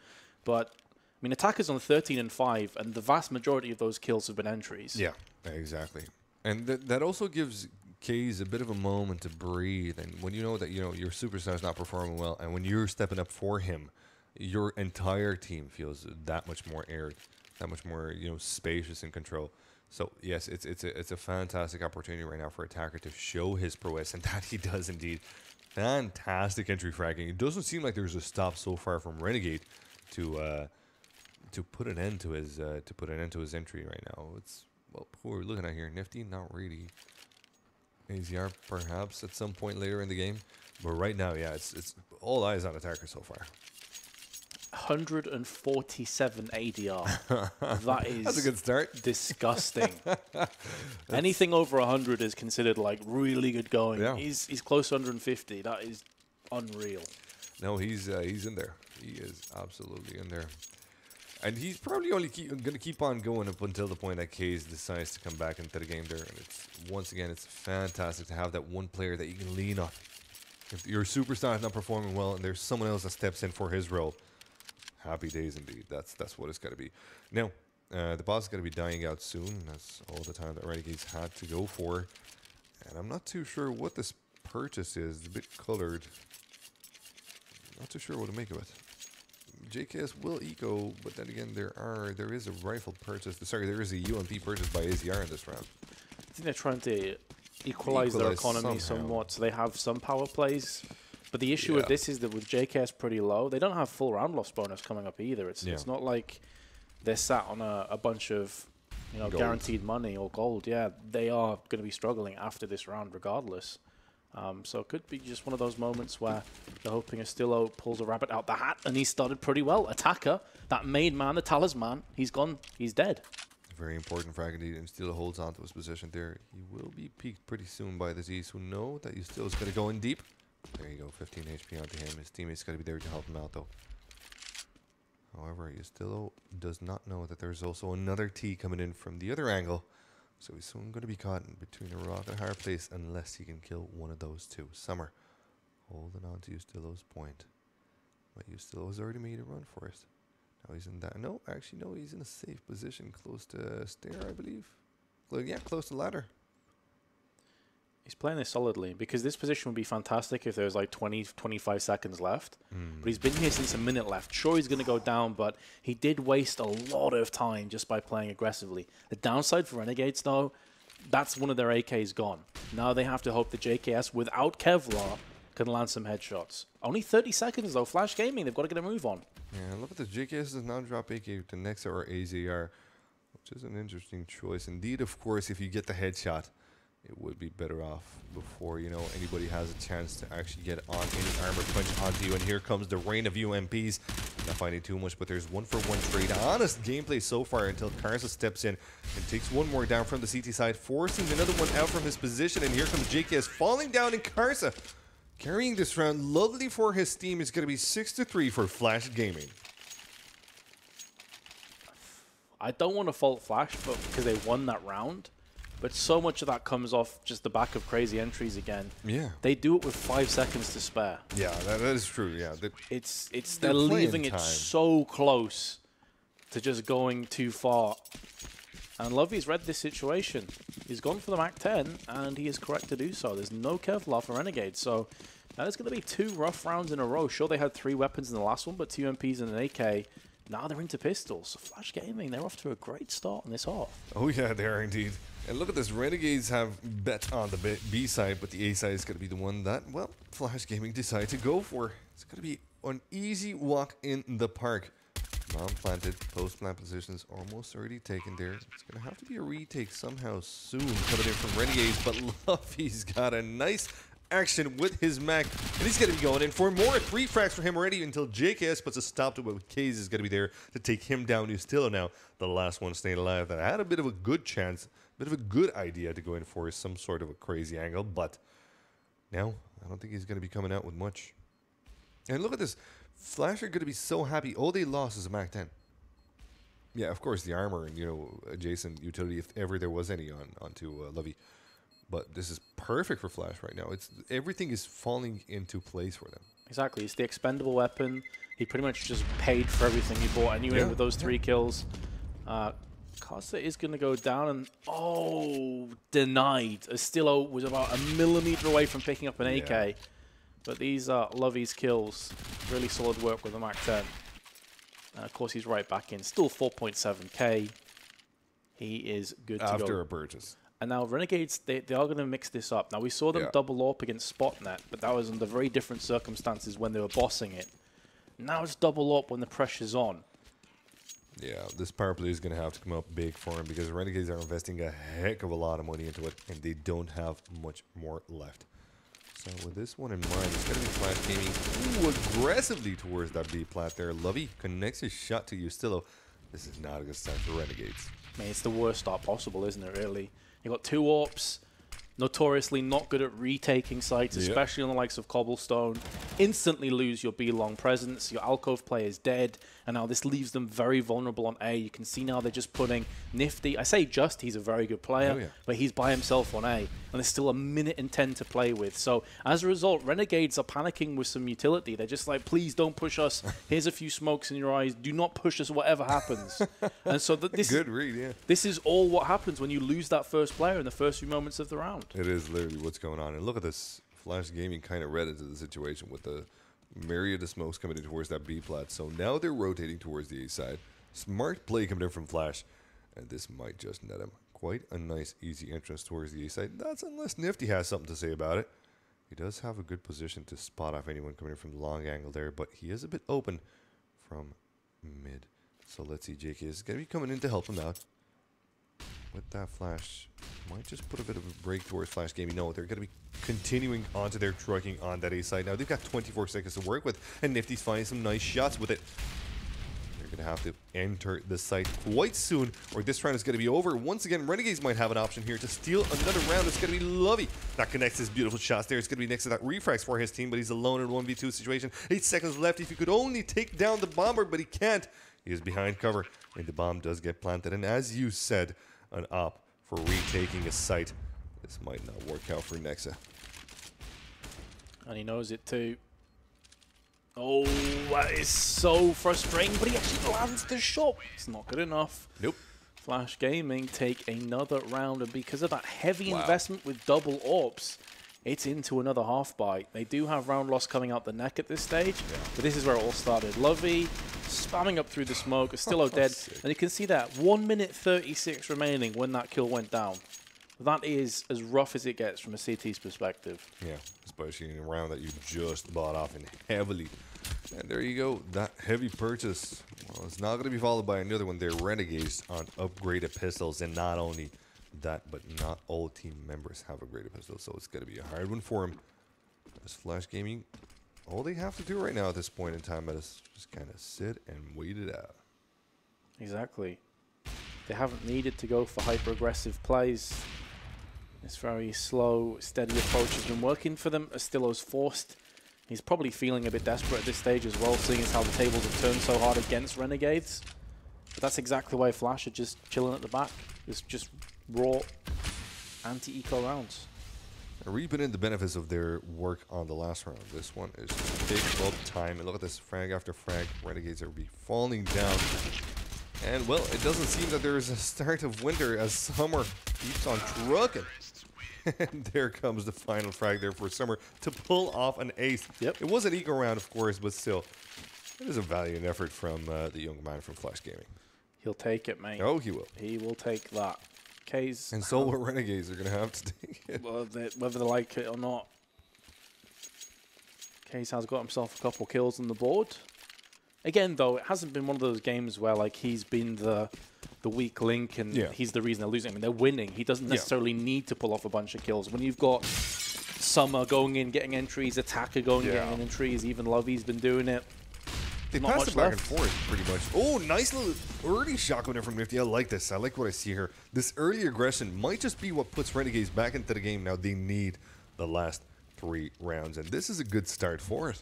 But I mean, Attacker's on 13 and 5, and the vast majority of those kills have been entries. Yeah, exactly. And that also gives Kaze a bit of a moment to breathe. And when you know that your superstar's not performing well, and when you're stepping up for him, your entire team feels that much more aired, that much more spacious and control. So yes, it's a fantastic opportunity right now for Attacker to show his prowess, and that he does indeed. Fantastic entry fragging. It doesn't seem like there's a stop so far from Renegade to put an end to his entry right now. It's, well, who are we looking at here? Nifty? Not really. AZR perhaps at some point later in the game, but right now, yeah, it's all eyes on Attacker so far. 147 ADR. That is that's a good start. Disgusting. Anything over 100 is considered like really good going. Yeah. He's close to 150. That is unreal. No, he's in there. He is absolutely in there. And he's probably only going to keep on going up until the point that Kaze decides to come back into the game there. And once again, it's fantastic to have that one player that you can lean on. If your superstar is not performing well and there's someone else that steps in for his role, happy days indeed. That's what it's got to be. Now, The boss is going to be dying out soon. That's all the time that Renegades had to go for. And I'm not too sure what this purchase is. It's a bit colored. Not too sure what to make of it. JKS will eco, but then again, there is a rifle purchase. Sorry, there is a UMP purchase by AZR in this round. I think they're trying to equalize their economy somewhat, so they have some power plays. But the issue with this is that with JKS pretty low, they don't have full round loss bonus coming up either. It's not like they're sat on a bunch of guaranteed money or gold. Yeah, they are going to be struggling after this round regardless. So it could be just one of those moments where they're hoping Astillo pulls a rabbit out the hat, and he started pretty well. Attacker, that main man, the talisman, he's gone, he's dead. Very important frag indeed, and Astillo holds on to his position there. He will be peaked pretty soon by the Z's who know that Astillo is going to go in deep. There you go, 15 HP onto him. His teammate's got to be there to help him out though. However, Astillo does not know that there's also another T coming in from the other angle. So he's soon going to be caught in between a rock and a hard place unless he can kill one of those two. Summer holding on to Astillo's point. But Astillo has already made a run for it. Now he's in that. No, actually, no, he's in a safe position close to stair, I believe. Yeah, close to ladder. He's playing this solidly because this position would be fantastic if there's like 20, 25 seconds left. But he's been here since a minute left. Sure, he's going to go down, but he did waste a lot of time just by playing aggressively. The downside for Renegades, though, that's one of their AKs gone. Now they have to hope the JKS, without Kevlar, can land some headshots. Only 30 seconds, though. Flash Gaming, they've got to get a move on. Yeah, look at this. JKS does not drop AK to Nexa or AZR, which is an interesting choice. Indeed, of course, if you get the headshot, it would be better off before, anybody has a chance to actually get on any armor punch onto you. And here comes the rain of UMPs. Not finding too much, but there's 1-for-1 trade. Honest gameplay so far until Karsa steps in and takes one more down from the CT side, forcing another one out from his position. And here comes JKS falling down, and Karsa carrying this round. Lovely for his team. It's going to be 6-3 for Flash Gaming. I don't want to fault Flash because they won that round. But so much of that comes off just the back of crazy entries again. Yeah. They do it with 5 seconds to spare. Yeah, that is true. Yeah. They're leaving it so close to just going too far. And Lovey's read this situation. He's gone for the MAC-10, and he is correct to do so. There's no Kevlar for Renegades, so that is going to be 2 rough rounds in a row. Sure, they had 3 weapons in the last one, but 2 MPs and an AK. Now they're into pistols. So Flash Gaming, they're off to a great start on this half. Oh yeah, they are indeed. And look at this, Renegades have bet on the B side, but the A side is going to be the one that, well, Flash Gaming decided to go for. It's going to be an easy walk in the park. Non-planted, post-plant positions almost already taken there. It's going to have to be a retake somehow soon coming in from Renegades, but Luffy's got a nice action with his Mac, and he's going to be going in for more. 3 frags for him already until JKS puts a stop to it, with Kaze is going to be there to take him down. He's still now the last one staying alive. That had a bit of a good chance, a bit of a good idea to go in for some sort of a crazy angle, but now I don't think he's going to be coming out with much. And look at this. Flash are going to be so happy. All they lost is a Mac 10. Yeah, of course, the armor and, adjacent utility, if ever there was any, onto Lovey. But this is perfect for Flash right now. Everything is falling into place for them. Exactly. It's the expendable weapon. He pretty much just paid for everything he bought anyway with those 3 kills. Karsa is going to go down and, denied. Astillo was about a millimeter away from picking up an AK. But these are Lovey's kills. Really solid work with the MAC-10. And of course, he's right back in. Still 4.7k. He is good to go. After a purchase. And now Renegades, they are going to mix this up. Now, we saw them double AWP against Spotnet, but that was under very different circumstances when they were bossing it. Now it's double AWP when the pressure's on. Yeah, this power play is going to have to come up big for him because Renegades are investing a heck of a lot of money into it, and they don't have much more left. So with this one in mind, it's going to be Flash Gaming aggressively towards that B plat there. Lovey connects his shot to Astillo. This is not a good start for Renegades. I mean, it's the worst start possible, isn't it, really? You've got 2 AWPs, notoriously not good at retaking sites, especially on the likes of Cobblestone. Instantly lose your B-long presence, your alcove play is dead, and now this leaves them very vulnerable on A. You can see now they're just putting Nifty, I say just, he's a very good player, but he's by himself on A. and there's still a minute and 10 to play with. So as a result, Renegades are panicking with some utility. They're just like, please don't push us. Here's a few smokes in your eyes. Do not push us, whatever happens. And so this good read, yeah. This is all what happens when you lose that first player in the first few moments of the round. It is literally what's going on. And look at this. Flash Gaming kind of read into the situation with the myriad of smokes coming in towards that B plat. So now they're rotating towards the A side. Smart play coming in from Flash. And this might just net him quite a nice, easy entrance towards the A side. That's unless Nifty has something to say about it. He does have a good position to spot off anyone coming in from the long angle there, but he is a bit open from mid. So let's see, JK is going to be coming in to help him out. With that Flash, might just put a bit of a break towards Flash Gaming. No, they're going to be continuing onto their trucking on that A side. Now, they've got 24 seconds to work with, and Nifty's finding some nice shots with it. They're going to have to enter the site quite soon, or this round is going to be over. Once again, Renegades might have an option here to steal another round. It's going to be Lovey that connects his beautiful shots there. It's going to be next to that refrax for his team, but he's alone in a 1v2 situation. 8 seconds left. If he could only take down the bomber, but he can't. He is behind cover, and the bomb does get planted. And as you said, an op for retaking a site. This might not work out for Nexa. And he knows it too. Oh, that is so frustrating, but he actually lands the shot. It's not good enough. Nope. Flash Gaming take another round, and because of that heavy investment with double orbs, it's into another half bite. They do have round loss coming out the neck at this stage, but this is where it all started. Lovey spamming up through the smoke, still dead, and you can see that 1 minute 36 remaining when that kill went down. That is as rough as it gets from a CT's perspective. Yeah, especially in a round that you just bought off in heavily. And there you go, that heavy purchase. Well, it's not going to be followed by another one there. Renegades on upgraded pistols, and not only that, but not all team members have upgraded pistols, so it's going to be a hard one for him. As Flash Gaming, all they have to do right now at this point in time is just kind of sit and wait it out. Exactly. They haven't needed to go for hyper-aggressive plays. This very slow, steady approach has been working for them. Astillo's forced. He's probably feeling a bit desperate at this stage as well, seeing as how the tables have turned so hard against Renegades. But that's exactly why Flash are just chilling at the back. It's just raw anti-eco rounds. Reaping in the benefits of their work on the last round. This one is big up time. And look at this, frag after frag. Renegades are be falling down. And, well, it doesn't seem that there is a start of winter as summer keeps on trucking. And there comes the final frag there for Summer to pull off an ace. Yep. It was an eco round, of course, but still, it is a valiant effort from the young man from Flash Gaming. He'll take it, mate. Oh, he will. He will take that. K's and so will Renegades are going to have to take it. Well, whether they like it or not. K's has got himself a couple kills on the board. Again, though, it hasn't been one of those games where like he's been the weak link and he's the reason they're losing. I mean, they're winning. He doesn't necessarily need to pull off a bunch of kills. When you've got Summer going in, getting entries, Attacker going in, getting entries, even Lovey's been doing it. They passed it back and forth pretty much. Oh, nice little early shot coming in from Nifty. I like this. I like what I see here. This early aggression might just be what puts Renegades back into the game. Now they need the last 3 rounds, and this is a good start for it.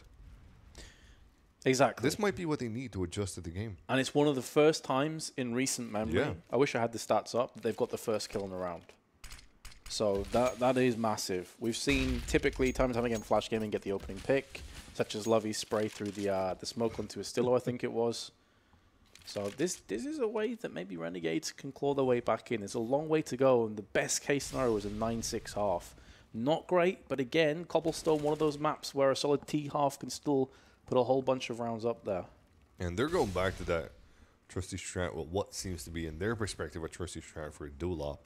Exactly. This might be what they need to adjust to the game. And it's one of the first times in recent memory, I wish I had the stats up, that they've got the first kill in the round. So that is massive. We've seen typically time and time again Flash Gaming get the opening pick, such as Lovey spray through the smoke onto Astillo, I think it was. So this is a way that maybe Renegades can claw their way back in. It's a long way to go, and the best case scenario is a 9-6 half. Not great, but again, Cobblestone, one of those maps where a solid T half can still put a whole bunch of rounds up there. And they're going back to that trusty strat, well, what seems to be, in their perspective, a trusty strat for a dual op.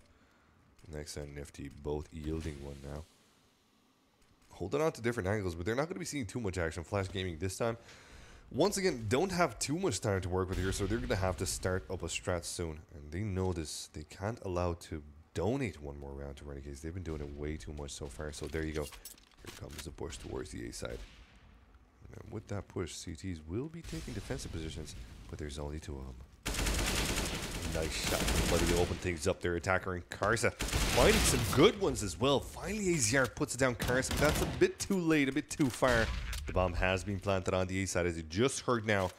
Next and Nifty both yielding one now. Holding on to different angles, but they're not going to be seeing too much action. Flash Gaming this time, once again, don't have too much time to work with here, so they're going to have to start up a strat soon. And they know this. They can't allow to donate one more round to Renegades. They've been doing it way too much so far. So there you go. Here comes the push towards the A side. And with that push, CTs will be taking defensive positions, but there's only 2 of them. Nice shot. Buddy open things up there. Attacker and Karsa finding some good ones as well. Finally, AZR puts it down Karsa, but that's a bit too late, a bit too far. The bomb has been planted on the A side, as you just heard now.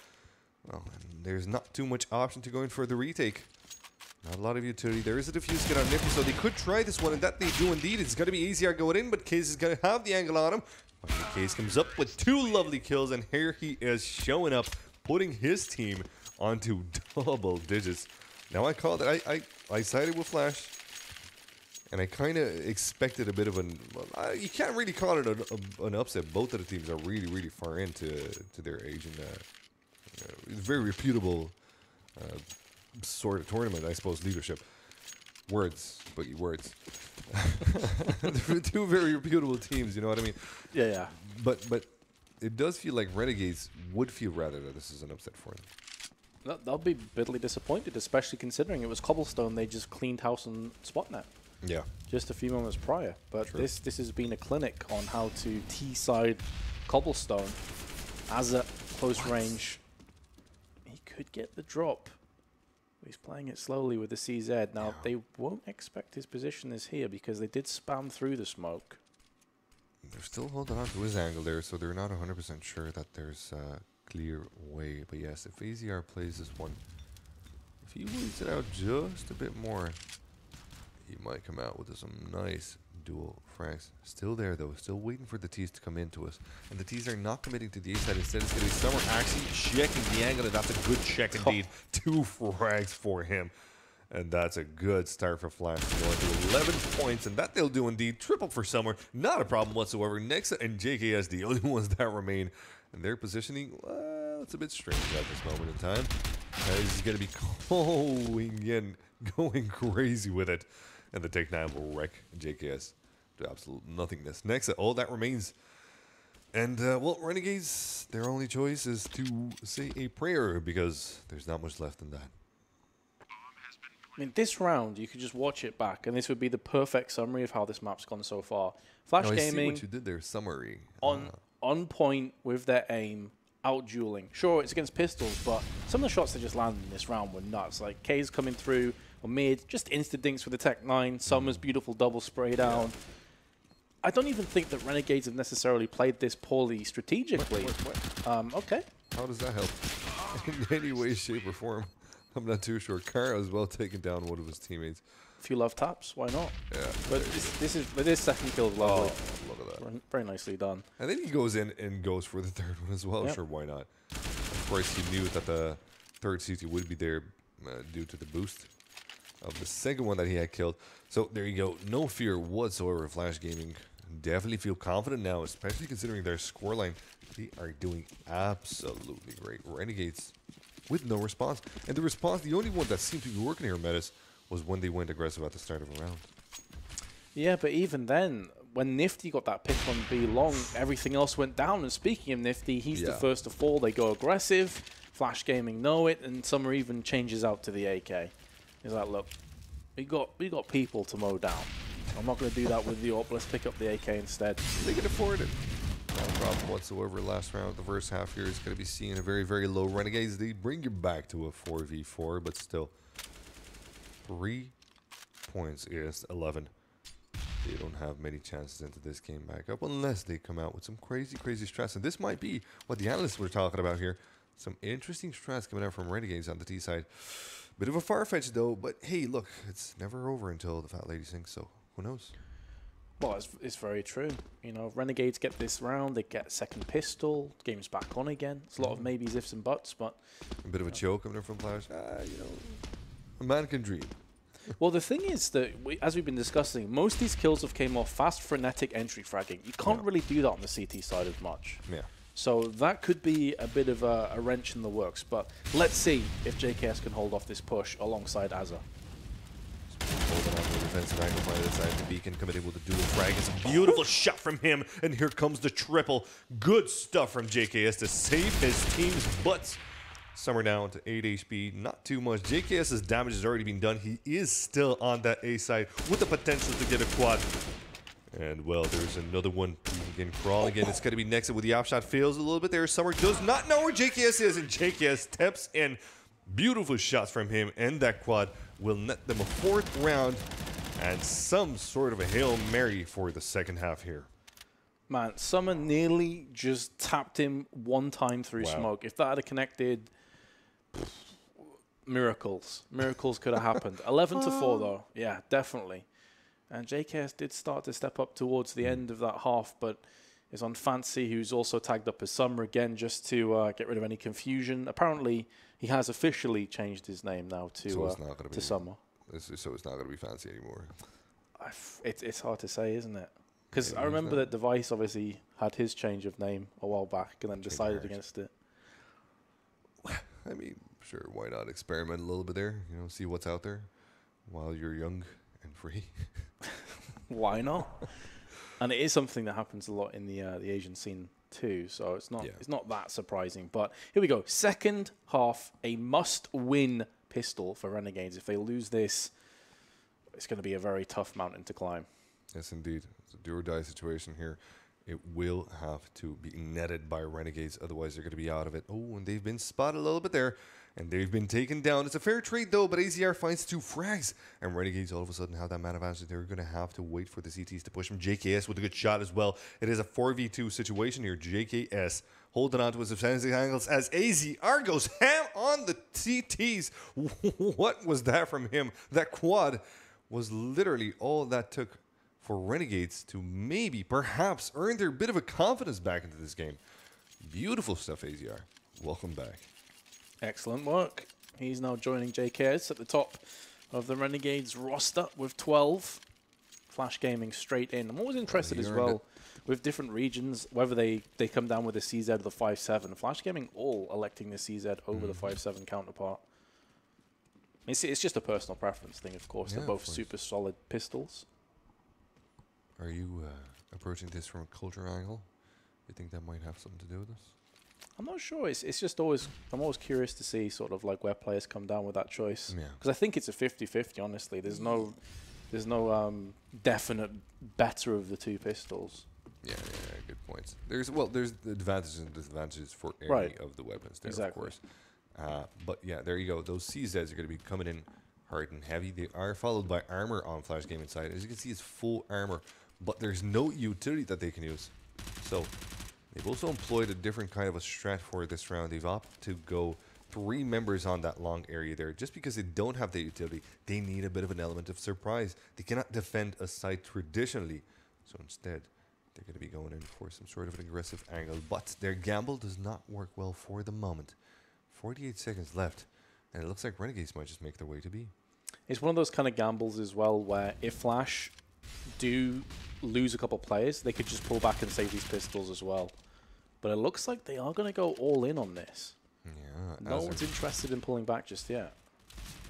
Well, and there's not too much option to going for the retake. Not a lot of utility. There is a diffuse get on Nifty, so they could try this one, and that they do indeed. It's going to be easier going in, but Case is going to have the angle on him. Case comes up with 2 lovely kills, and here he is showing up, putting his team onto double digits. Now I called it. I sided with Flash, and I kind of expected a bit of an. You can't really call it an upset. Both of the teams are really, really far into their age, and very reputable sort of tournament, I suppose. Leadership, words, boogie words. They're 2 very reputable teams. You know what I mean? Yeah. But it does feel like Renegades would feel rather that this is an upset for them. They'll be bitterly disappointed, especially considering it was Cobblestone. They just cleaned house on Spotnet. Yeah. Just a few moments prior. But True. this has been a clinic on how to T-side Cobblestone as a close range. He could get the drop. He's playing it slowly with the CZ. Now, they won't expect his position is here because they did spam through the smoke. They're still holding on to his angle there, so they're not 100% sure that there's a clear way. But yes, if AZR plays this one, if he waits it out just a bit more, he might come out with some nice dual frags. Still there, though. Still waiting for the T's to come into us. And the T's are not committing to the A side. Instead, it's going to be Summer actually checking the angle, and that's a good check indeed. 2 frags for him. And that's a good start for Flash. Going to 11 points, and that they'll do indeed. Triple for Summer. Not a problem whatsoever. Nexa and JKS, the only ones that remain. And their positioning, well, it's a bit strange at this moment in time. He's going to be going crazy with it. And the Take 9 will wreck JKS to absolute nothingness. Next, all that remains. And, well, Renegades, their only choice is to say a prayer because there's not much left in that. I mean, this round, you could just watch it back, and this would be the perfect summary of how this map's gone so far. Flash I Gaming, see what you did there, summary. on point with their aim, out-dueling. Sure, it's against pistols, but some of the shots they just landed in this round were nuts. Like, K's coming through on mid, just instant-dinks with the Tech 9, Summer's beautiful double spray down. Yeah. I don't even think that Renegades have necessarily played this poorly strategically. Okay. How does that help? In any way, shape, or form? I'm not too sure. Kara as well taking down one of his teammates. A few love taps, why not? Yeah. But this second kill is lovely. Oh, look at that. Very nicely done. And then he goes in and goes for the 3rd one as well. Yep. Sure, why not? Of course, he knew that the 3rd CT would be there due to the boost of the 2nd one that he had killed. So there you go. No fear whatsoever. Flash Gaming definitely feel confident now, especially considering their scoreline. They are doing absolutely great. Renegades with no response. And the response, the only one that seemed to be working here, Metis, was when they went aggressive at the start of a round. Yeah, but even then, when Nifty got that pick on B long, everything else went down. And speaking of Nifty, he's the first to fall. They go aggressive. Flash Gaming know it, and Summer even changes out to the AK. He's like, look, we got people to mow down. I'm not going to do that with the AWP. Let's pick up the AK instead. They can afford it. No problem whatsoever. Last round of the first half here is going to be seeing a very, very low Renegades. They bring you back to a 4v4, but still 3 points against 11. They don't have many chances into this game back up unless they come out with some crazy, crazy strats. And this might be what the analysts were talking about here. Some interesting strats coming out from Renegades on the T side. Bit of a far-fetched though, but hey, look, it's never over until the fat lady sings, so who knows? Well, it's very true. You know, Renegades get this round, they get second pistol, game's back on again. It's a lot of maybes, ifs, and buts, but... A bit of a choke coming in from Flash. You know, a man can dream. Well, the thing is that, as we've been discussing, most of these kills have came off fast, frenetic entry fragging. You can't really do that on the CT side as much. Yeah. So that could be a bit of a wrench in the works, but let's see if JKS can hold off this push alongside Azza. Holding on to the defensive angle by the side. The Beacon coming in with a dual frag. It's a beautiful shot from him, and here comes the triple. Good stuff from JKS to save his team's butts. Summer down to 8 HP, not too much. JKS's damage has already been done. He is still on that A side with the potential to get a quad. And, well, there's another one. Again, crawling in. It's going to be next with the opshot. Fails a little bit there. Summer does not know where JKS is, and JKS steps in. Beautiful shots from him, and that quad will net them a 4th round and some sort of a Hail Mary for the second half here. Man, Summer nearly just tapped him one time through smoke. If that had connected, Miracles could have happened. 11 to 4 though. Yeah, definitely. And JKS did start to step up towards the end of that half, but is on Fancy, who's also tagged up as Summer again, just to get rid of any confusion. Apparently, he has officially changed his name now to Summer. So it's not going to be Fancy anymore. It's hard to say, isn't it? Because I remember that Device obviously had his change of name a while back and then decided against it. I mean, sure, why not experiment a little bit there? You know, see what's out there while you're young and free. Why not? And it is something that happens a lot in the Asian scene too, so it's not that surprising. But here we go. Second half, a must-win pistol for Renegades. If they lose this, it's going to be a very tough mountain to climb. Yes, indeed. It's a do-or-die situation here. It will have to be netted by Renegades, otherwise they're going to be out of it. Oh, and they've been spotted a little bit there, and they've been taken down. It's a fair trade, though, but AZR finds 2 frags, and Renegades all of a sudden have that man advantage. They're going to have to wait for the CTs to push them. JKS with a good shot as well. It is a 4v2 situation here. JKS holding on to his defensive angles as AZR goes ham on the CTs. What was that from him? That quad was literally all that took for Renegades to maybe, perhaps, earn their bit of a confidence back into this game. Beautiful stuff, AZR. Welcome back. Excellent work. He's now joining JKS at the top of the Renegades roster with 12. Flash Gaming straight in. I'm always interested as well with different regions, whether they come down with the CZ or the 5.7. Flash Gaming all electing the CZ over the 5.7 counterpart. It's just a personal preference thing, of course. They're both super solid pistols. Are you approaching this from a culture angle? You think that might have something to do with this? I'm not sure. It's just always, I'm always curious to see sort of like where players come down with that choice. Yeah. Because I think it's a 50-50, honestly. There's no definite better of the two pistols. Yeah, good points. There's the advantages and disadvantages for any of the weapons there, of course. But yeah, there you go. Those CZs are going to be coming in hard and heavy. They are followed by armor on Flash Game inside. As you can see, it's full armor, but there's no utility that they can use. So they've also employed a different kind of a strat for this round. They've opted to go 3 members on that long area there. Just because they don't have the utility, they need a bit of an element of surprise. They cannot defend a site traditionally. So instead, they're going to be going in for some sort of an aggressive angle. But their gamble does not work well for the moment. 48 seconds left. And it looks like Renegades might just make their way to B. It's one of those kind of gambles as well where if Flash do lose a couple players, they could just pull back and save these pistols as well. But it looks like they are going to go all in on this. Yeah. No one's interested in pulling back just yet.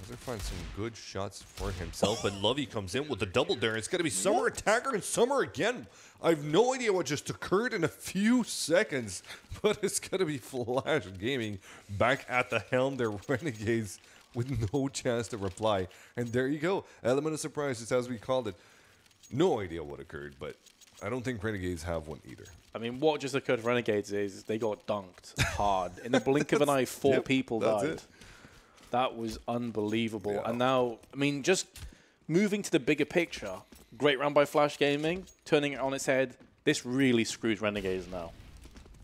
Azar finds some good shots for himself, but Lovey comes in with the double there. It's going to be Summer attacker and Summer again. I have no idea what just occurred in a few seconds, but it's going to be Flash Gaming back at the helm. They're Renegades with no chance to reply. And there you go. Element of surprise, just as we called it. No idea what occurred, but I don't think Renegades have one either. I mean, what just occurred for Renegades is they got dunked hard. In the blink of an eye, 4 people died. That was unbelievable. Yeah. And now, I mean, just moving to the bigger picture, great round by Flash Gaming, turning it on its head. This really screws Renegades now.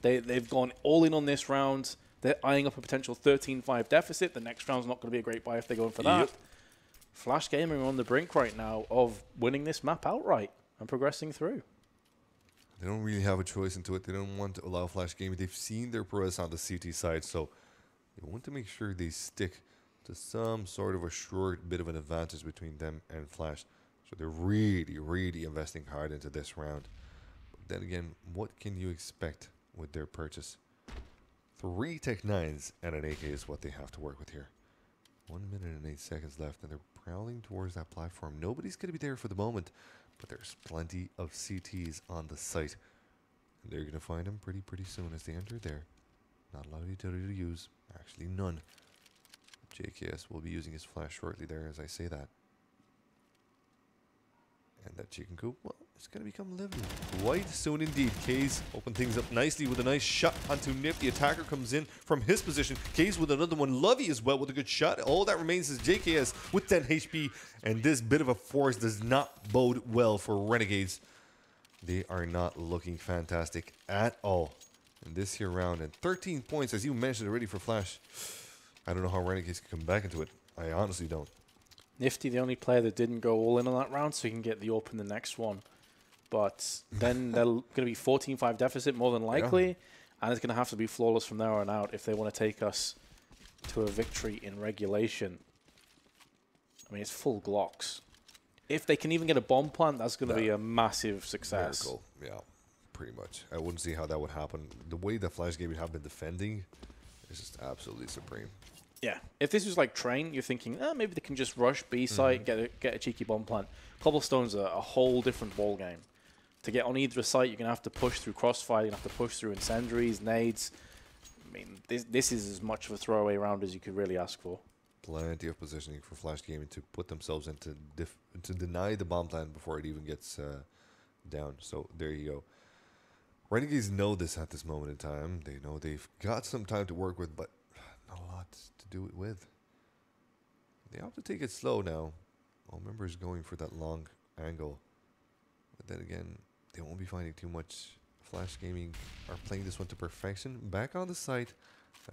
They've gone all in on this round. They're eyeing up a potential 13-5 deficit. The next round's not going to be a great buy if they're going for that. Flash Gaming are on the brink right now of winning this map outright and progressing through. They don't really have a choice into it. They don't want to allow Flash Gaming. They've seen their prowess on the CT side, so they want to make sure they stick to some sort of a short bit of an advantage between them and Flash. So they're really, really investing hard into this round. But then again, what can you expect with their purchase? 3 Tech 9s and an AK is what they have to work with here. 1 minute and 8 seconds left, and they're prowling towards that platform. Nobody's going to be there for the moment, but there's plenty of CTs on the site. And they're going to find them pretty soon as they enter there. Not a lot of utility to use. Actually, none. JKS will be using his flash shortly there as I say that. And that chicken coop, well, it's going to become lively quite soon indeed. Kays open things up nicely with a nice shot onto Nip. The attacker comes in from his position. Kays with another one. Lovey as well with a good shot. All that remains is JKS with 10 HP. And this bit of a force does not bode well for Renegades. They are not looking fantastic at all in this here round. And 13 points, as you mentioned already, for Flash. I don't know how Renegades can come back into it. I honestly don't. Nifty, the only player that didn't go all in on that round, so he can get the open the next one. But then they're going to be 14-5 deficit more than likely, and it's going to have to be flawless from there on out if they want to take us to a victory in regulation. I mean, it's full Glocks. If they can even get a bomb plant, that's going to be a massive success. Miracle. Yeah, pretty much. I wouldn't see how that would happen. The way that Flash Gaming have been defending is just absolutely supreme. Yeah. If this was like Train, you're thinking, maybe they can just rush B site, get a cheeky bomb plant. Cobblestone's a whole different ball game. To get on either site, you're going to have to push through Crossfire, you're going to have to push through incendiaries, nades. I mean, this is as much of a throwaway round as you could really ask for. Plenty of positioning for Flash Gaming to put themselves into to deny the bomb plant before it even gets down. So there you go. Renegades know this at this moment in time. They know they've got some time to work with, but not a lot to do it with. They have to take it slow now. All members going for that long angle. But then again, they won't be finding too much. Flash Gaming are playing this one to perfection. Back on the site,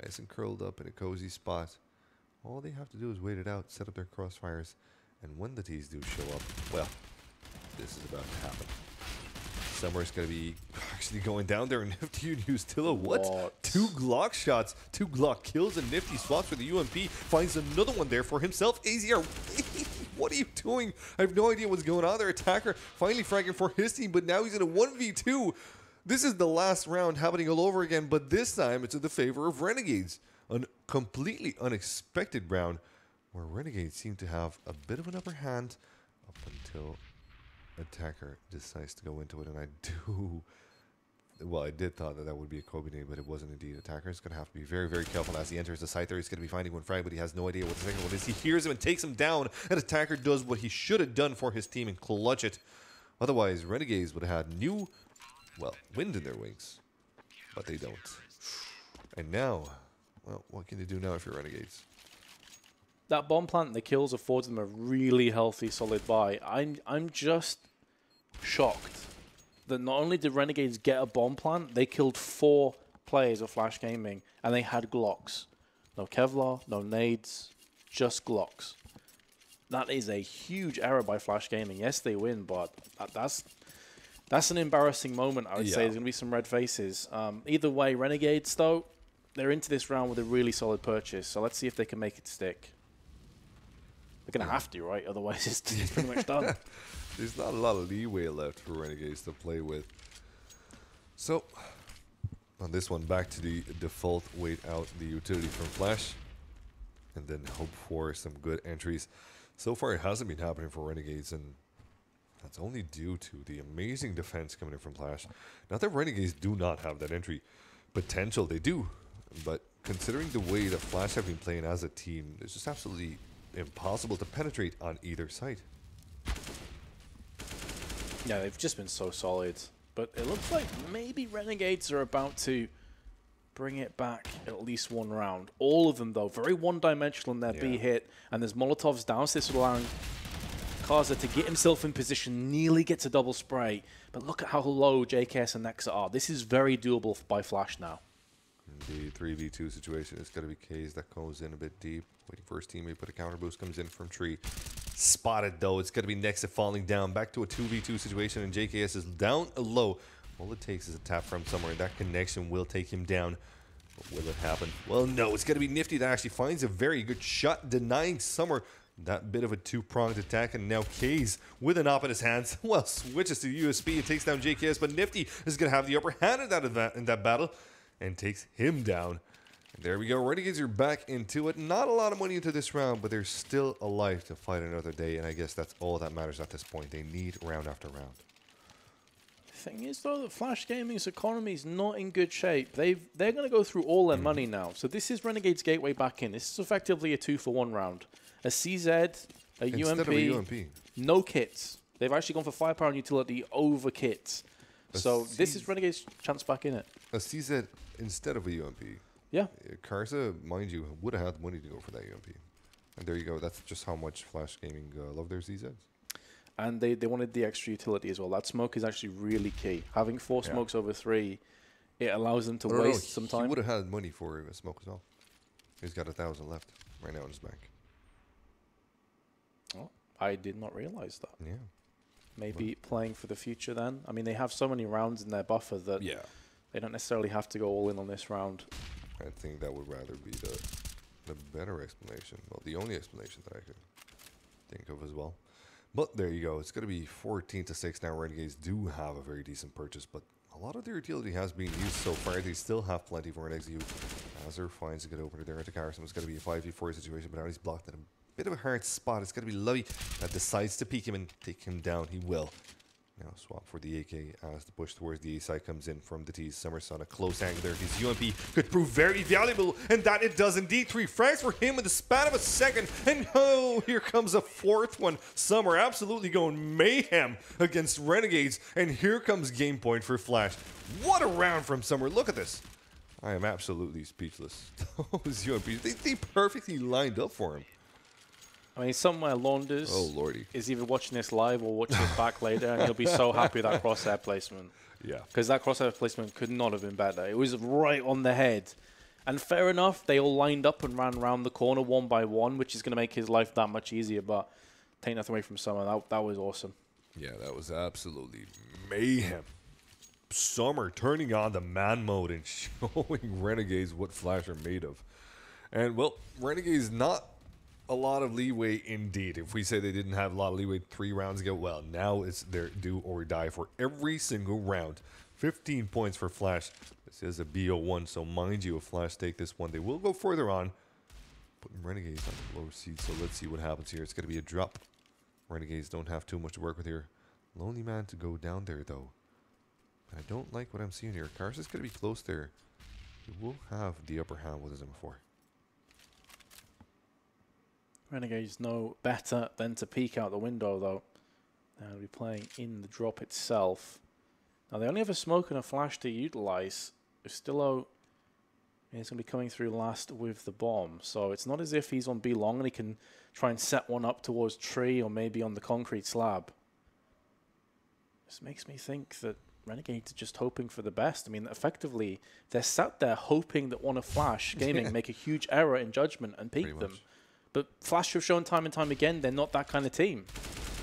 nice and curled up in a cozy spot. All they have to do is wait it out, set up their crossfires, and when the T's do show up, well, this is about to happen. Somewhere's going to be actually going down there, and Nifty used Tilla. What? 2 Glock shots, 2 Glock kills, and Nifty swaps for the UMP. Finds another one there for himself. AZR, what are you doing? I have no idea what's going on there. Attacker finally fragging for his team, but now he's in a 1v2. This is the last round happening all over again, but this time it's in the favor of Renegades. A completely unexpected round where Renegades seem to have a bit of an upper hand up until Attacker decides to go into it. And I did thought that would be a Kobe name, but it wasn't indeed. Attacker is going to have to be very, very careful as he enters the site there. He's going to be finding one frag, but he has no idea what the second one is. He hears him and takes him down, and Attacker does what he should have done for his team and clutch it. Otherwise, Renegades would have had wind in their wings, but they don't. And now, well, what can you do now if you're Renegades? That bomb plant and the kills affords them a really healthy, solid buy. I'm just shocked that not only did Renegades get a bomb plant, they killed 4 players of Flash Gaming, and they had Glocks. No Kevlar, no nades, just Glocks. That is a huge error by Flash Gaming. Yes, they win, but that's an embarrassing moment, I would say. There's going to be some red faces. Either way, Renegades, though, they're into this round with a really solid purchase, so let's see if they can make it stick. They're going to have to, right? Otherwise, it's pretty much done. There's not a lot of leeway left for Renegades to play with. So, on this one, back to the default, wait out the utility from Flash, and then hope for some good entries. So far, it hasn't been happening for Renegades, and that's only due to the amazing defense coming in from Flash. Not that Renegades do not have that entry potential, they do. But considering the way that Flash have been playing as a team, it's just absolutely impossible to penetrate on either side. Yeah, they've just been so solid. But it looks like maybe Renegades are about to bring it back at least one round. All of them, though, very one-dimensional in their B hit. And there's Molotovs downstairs allowing Kaza to get himself in position, nearly gets a double spray. But look at how low JKS and Nexa are. This is very doable by Flash now. The 3v2 situation is going to be Kaze that goes in a bit deep. Waiting for his teammate, but a counter boost comes in from Tree. Spotted, though. It's going to be Nexa falling down. Back to a 2v2 situation, and JKS is down low. All it takes is a tap from somewhere, and that connection will take him down. But will it happen? Well, no. It's going to be Nifty that actually finds a very good shot, denying Summer that bit of a 2-pronged attack. And now Kaze, with an op in his hands, well, switches to USP and takes down JKS. But Nifty is going to have the upper hand in that battle and takes him down. And there we go. Renegades are back into it. Not a lot of money into this round, but they're still alive to fight another day. And I guess that's all that matters at this point. They need round after round. Thing is, though, that Flash Gaming's economy is not in good shape. They're going to go through all their money now. So this is Renegade's gateway back in. This is effectively a 2-for-1 round. A CZ, a UMP, no kits. They've actually gone for firepower and utility over kits. So this is Renegade's chance back in it. A CZ instead of a UMP. Yeah. Karza, mind you, would have had money to go for that UMP. And there you go. That's just how much Flash Gaming love their CZs. And they wanted the extra utility as well. That smoke is actually really key. Having 4 smokes over 3, it allows them to waste some time. He would have had money for a smoke as well. He's got 1,000 left right now in his bank. Oh, I did not realize that. Yeah. Maybe playing for the future then. I mean, they have so many rounds in their buffer that they don't necessarily have to go all in on this round. I think that would rather be the better explanation. Well, the only explanation that I could think of as well. But there you go. It's going to be 14-6 now. Renegades do have a very decent purchase, but a lot of their utility has been used so far. They still have plenty for an execute. Azure finds a good opener there into Carson. It's going to be a 5v4 situation, but now he's blocked in a bit of a hard spot. It's going to be Lovey that decides to peek him and take him down. He will. Now swap for the AK as the push towards the A side comes in from the T's. Summers on a close angle there. His UMP could prove very valuable, and that it does indeed. 3 frags for him in the span of a second. And oh, here comes a 4th one. Summer absolutely going mayhem against Renegades. And here comes game point for Flash. What a round from Summer. Look at this. I am absolutely speechless. Those UMPs, they perfectly lined up for him. I mean, somewhere Launders is either watching this live or watching it back later, and he'll be so happy with that crosshair placement. Yeah. Because that crosshair placement could not have been better. It was right on the head. And fair enough, they all lined up and ran around the corner one by one, which is going to make his life that much easier. But take nothing away from Summer. That was awesome. Yeah, that was absolutely mayhem. Summer turning on the man mode and showing Renegades what Flash are made of. And, well, Renegades not a lot of leeway indeed. If we say they didn't have a lot of leeway 3 rounds ago, well, now it's their do or die for every single round. 15 points for Flash. This is a BO1, so mind you, if Flash take this one, they will go further on. Putting Renegades on the lower seed, so let's see what happens here. It's going to be a drop. Renegades don't have too much to work with here. Lonely man to go down there, though. I don't like what I'm seeing here. Carson's going to be close there. He will have the upper hand with his number 4. Renegades know better than to peek out the window, though. They'll be playing in the drop itself. Now, they only have a smoke and a flash to utilize. Ustillo is going to be coming through last with the bomb. So it's not as if he's on B long and he can try and set one up towards tree or maybe on the concrete slab. This makes me think that Renegades are just hoping for the best. I mean, effectively, they're sat there hoping that one of Flash Gaming make a huge error in judgment and peek them. But Flash have shown time and time again they're not that kind of team.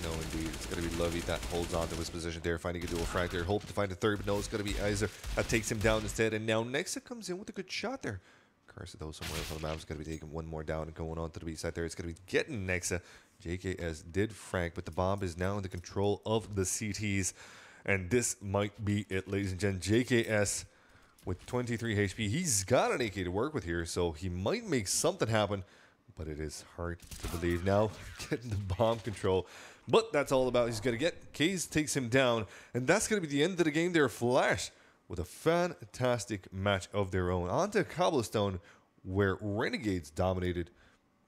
No, indeed. It's going to be Lovey that holds on to his position there, finding a dual frag there. Hoping to find a third, but no, it's going to be Iser that takes him down instead. And now Nexa comes in with a good shot there. Carson, though, somewhere else on the map is going to be taking one more down and going on to the B side there. It's going to be getting Nexa. JKS did frag, but the bomb is now in the control of the CTs. And this might be it, ladies and gents. JKS with 23 HP. He's got an AK to work with here, so he might make something happen. But it is hard to believe now, getting the bomb control. But that's all about he's going to get. Kaze takes him down, and that's going to be the end of the game there. Flash with a fantastic match of their own. On to Cobblestone, where Renegades dominated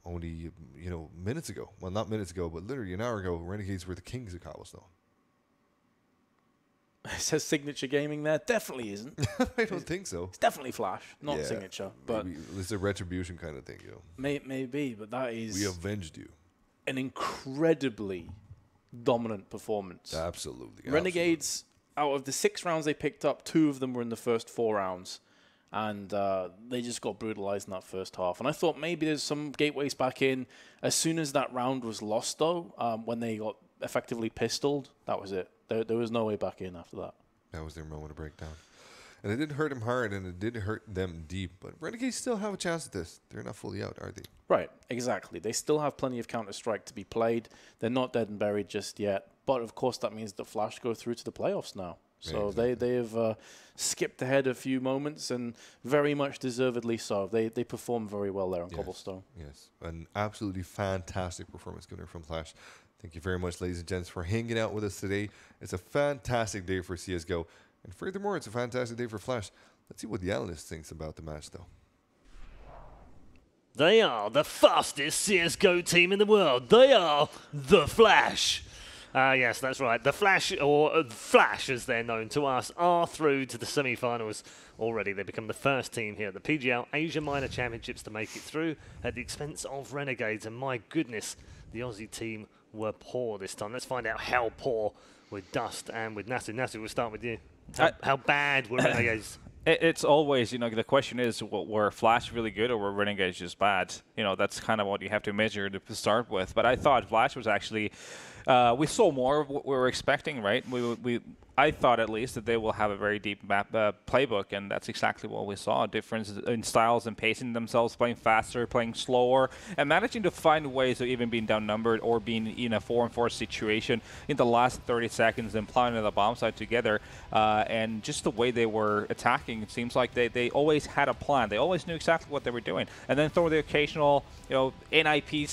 only, minutes ago. Well, not minutes ago, but literally an hour ago, Renegades were the kings of Cobblestone. It says Signature Gaming there. Definitely isn't. I don't think so. It's definitely Flash, not Signature. But it's a retribution kind of thing, Maybe, but that is... We avenged you. An incredibly dominant performance. Absolutely. Renegades, out of the 6 rounds they picked up, 2 of them were in the first 4 rounds. And they just got brutalized in that first half. And I thought maybe there's some gateways back in. As soon as that round was lost, though, when they got effectively pistoled, that was it. There was no way back in after that. That was their moment of breakdown. And it did hurt them hard, and it did hurt them deep. But Renegades still have a chance at this. They're not fully out, are they? Right, exactly. They still have plenty of Counter-Strike to be played. They're not dead and buried just yet. But, of course, that means the Flash go through to the playoffs now. So exactly. they have skipped ahead a few moments, and very much deservedly so. They perform very well there on Cobblestone. Yes, an absolutely fantastic performance given from Flash. Thank you very much, ladies and gents, for hanging out with us today. It's a fantastic day for CSGO. And furthermore, it's a fantastic day for Flash. Let's see what the analyst thinks about the match, though. They are the fastest CSGO team in the world. They are the Flash. Yes, that's right. The Flash, or Flash as they're known to us, are through to the semi-finals already. They become the first team here at the PGL Asia Minor Championships to make it through at the expense of Renegades. And my goodness, the Aussie team were poor this time. Let's find out how poor with Dust and with Nasu. Nasu, we'll start with you. How bad were Renegades? It's always, the question is, were Flash really good or were Renegades just bad? That's kind of what you have to measure to start with. But I thought Flash was actually, we saw more of what we were expecting, right? I thought at least that they will have a very deep map playbook, and that's exactly what we saw. A difference in styles and pacing themselves, playing faster, playing slower, and managing to find ways of even being down-numbered or being in a 4-on-4 situation in the last 30 seconds and plowing the bomb site together. And just the way they were attacking, it seems like they always had a plan. They always knew exactly what they were doing. And then throw the occasional, NIP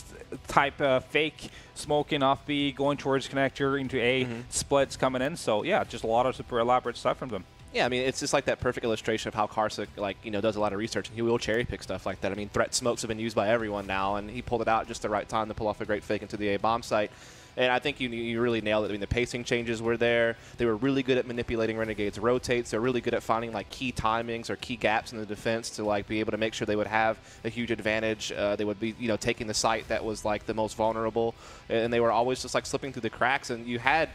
type fake smoking off B, going towards connector into A, splits coming in. So, yeah, just a lot of super elaborate stuff from them. Yeah, I mean, it's just like that perfect illustration of how Karsa, does a lot of research, and he will cherry pick stuff like that. I mean, threat smokes have been used by everyone now, and he pulled it out at just the right time to pull off a great fake into the A bomb site. And I think you really nailed it. I mean, the pacing changes were there. They were really good at manipulating Renegades' rotates. They're really good at finding key timings or key gaps in the defense to be able to make sure they would have a huge advantage. They would be taking the site that was the most vulnerable, and they were always just slipping through the cracks. And you had,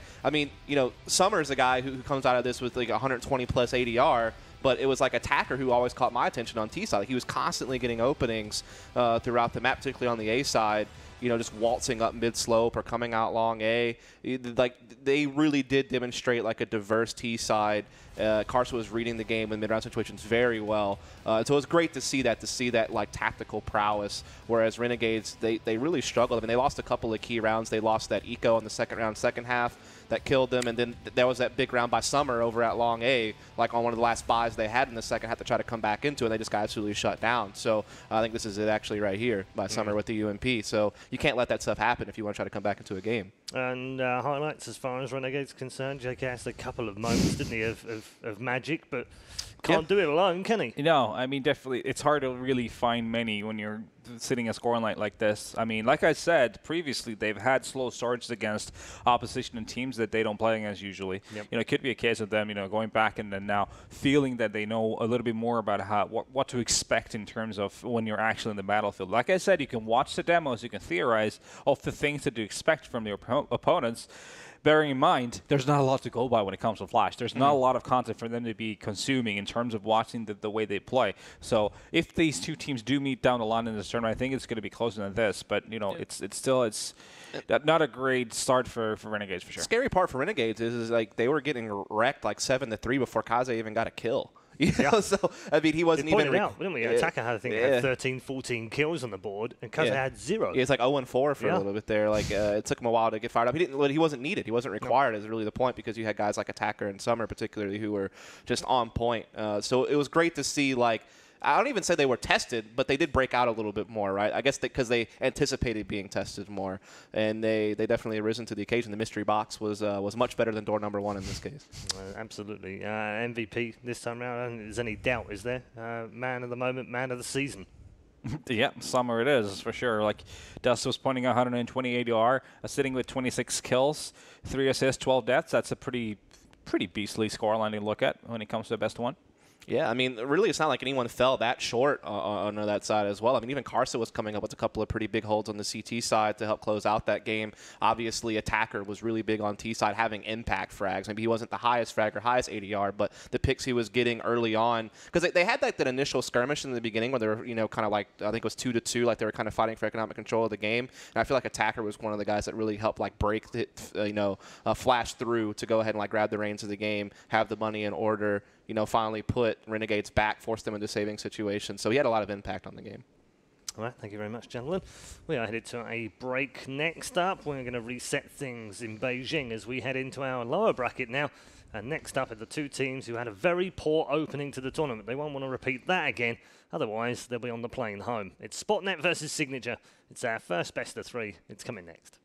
Summer's a guy who comes out of this with 120 plus ADR. But it was Attacker who always caught my attention on T side. He was constantly getting openings throughout the map, particularly on the A side. Just waltzing up mid-slope or coming out long A. They really did demonstrate a diverse T side. Karsa was reading the game in mid-round situations very well. So it was great to see that tactical prowess, whereas Renegades, they really struggled. I mean, they lost a couple of key rounds. They lost that eco in the second round, second half. That killed them, and then there was that big round by Summer over at Long A, on one of the last buys they had in the second half to try to come back into, and they just got absolutely shut down. So I think this is it actually right here by Summer with the UMP. So you can't let that stuff happen if you want to try to come back into a game. And highlights as far as Renegade's concerned, JK has a couple of moments, didn't he, of magic, but can't do it alone, can he? No, I mean, definitely, it's hard to really find many when you're sitting a scoring line like this. I mean, like I said previously, they've had slow starts against opposition and teams that they don't play against usually. Yep. It could be a case of them, going back and then now feeling that they know a little bit more about what to expect in terms of when you're actually in the battlefield. Like I said, you can watch the demos, you can theorize of the things that you expect from your opponents. Bearing in mind, there's not a lot to go by when it comes to Flash. There's not a lot of content for them to be consuming in terms of watching the way they play. So if these two teams do meet down the line in this tournament, I think it's going to be closer than this. But, it's still not a great start for Renegades for sure. The scary part for Renegades is they were getting wrecked 7-3 before Kaze even got a kill. So, I mean, he wasn't even... out, didn't we? Attacker had, I think, had 13, 14 kills on the board, and Kaze had 0. It's 0-4 for a little bit there. It took him a while to get fired up. He wasn't needed. He wasn't required is really the point, because you had guys like Attacker and Summer particularly who were just on point. So it was great to see, I don't even say they were tested, but they did break out a little bit more, right? I guess because they anticipated being tested more, and they definitely risen to the occasion. The mystery box was much better than door number 1 in this case. Absolutely. MVP this time around. I don't think there's any doubt, is there? Man of the moment, man of the season. Yeah, Summer it is, for sure. Dust was pointing out 120 ADR, sitting with 26 kills, 3 assists, 12 deaths. That's a pretty beastly scoreline to look at when it comes to the best one. Yeah, I mean, really, it's not like anyone fell that short on that side as well. I mean, even Karsa was coming up with a couple of pretty big holds on the CT side to help close out that game. Obviously, Attacker was really big on T side, having impact frags. Maybe he wasn't the highest frag or highest ADR, but the picks he was getting early on, because they had that initial skirmish in the beginning where they were, kind of I think it was 2-2, they were kind of fighting for economic control of the game. And I feel like Attacker was one of the guys that really helped break it, flash through to go ahead and grab the reins of the game, have the money in order. Finally put Renegades back, forced them into saving situations. So he had a lot of impact on the game. All right, thank you very much, gentlemen. We are headed to a break. Next up, we're going to reset things in Beijing as we head into our lower bracket now. And next up are the two teams who had a very poor opening to the tournament. They won't want to repeat that again. Otherwise, they'll be on the plane home. It's Spotnet versus Signature. It's our first best of 3. It's coming next.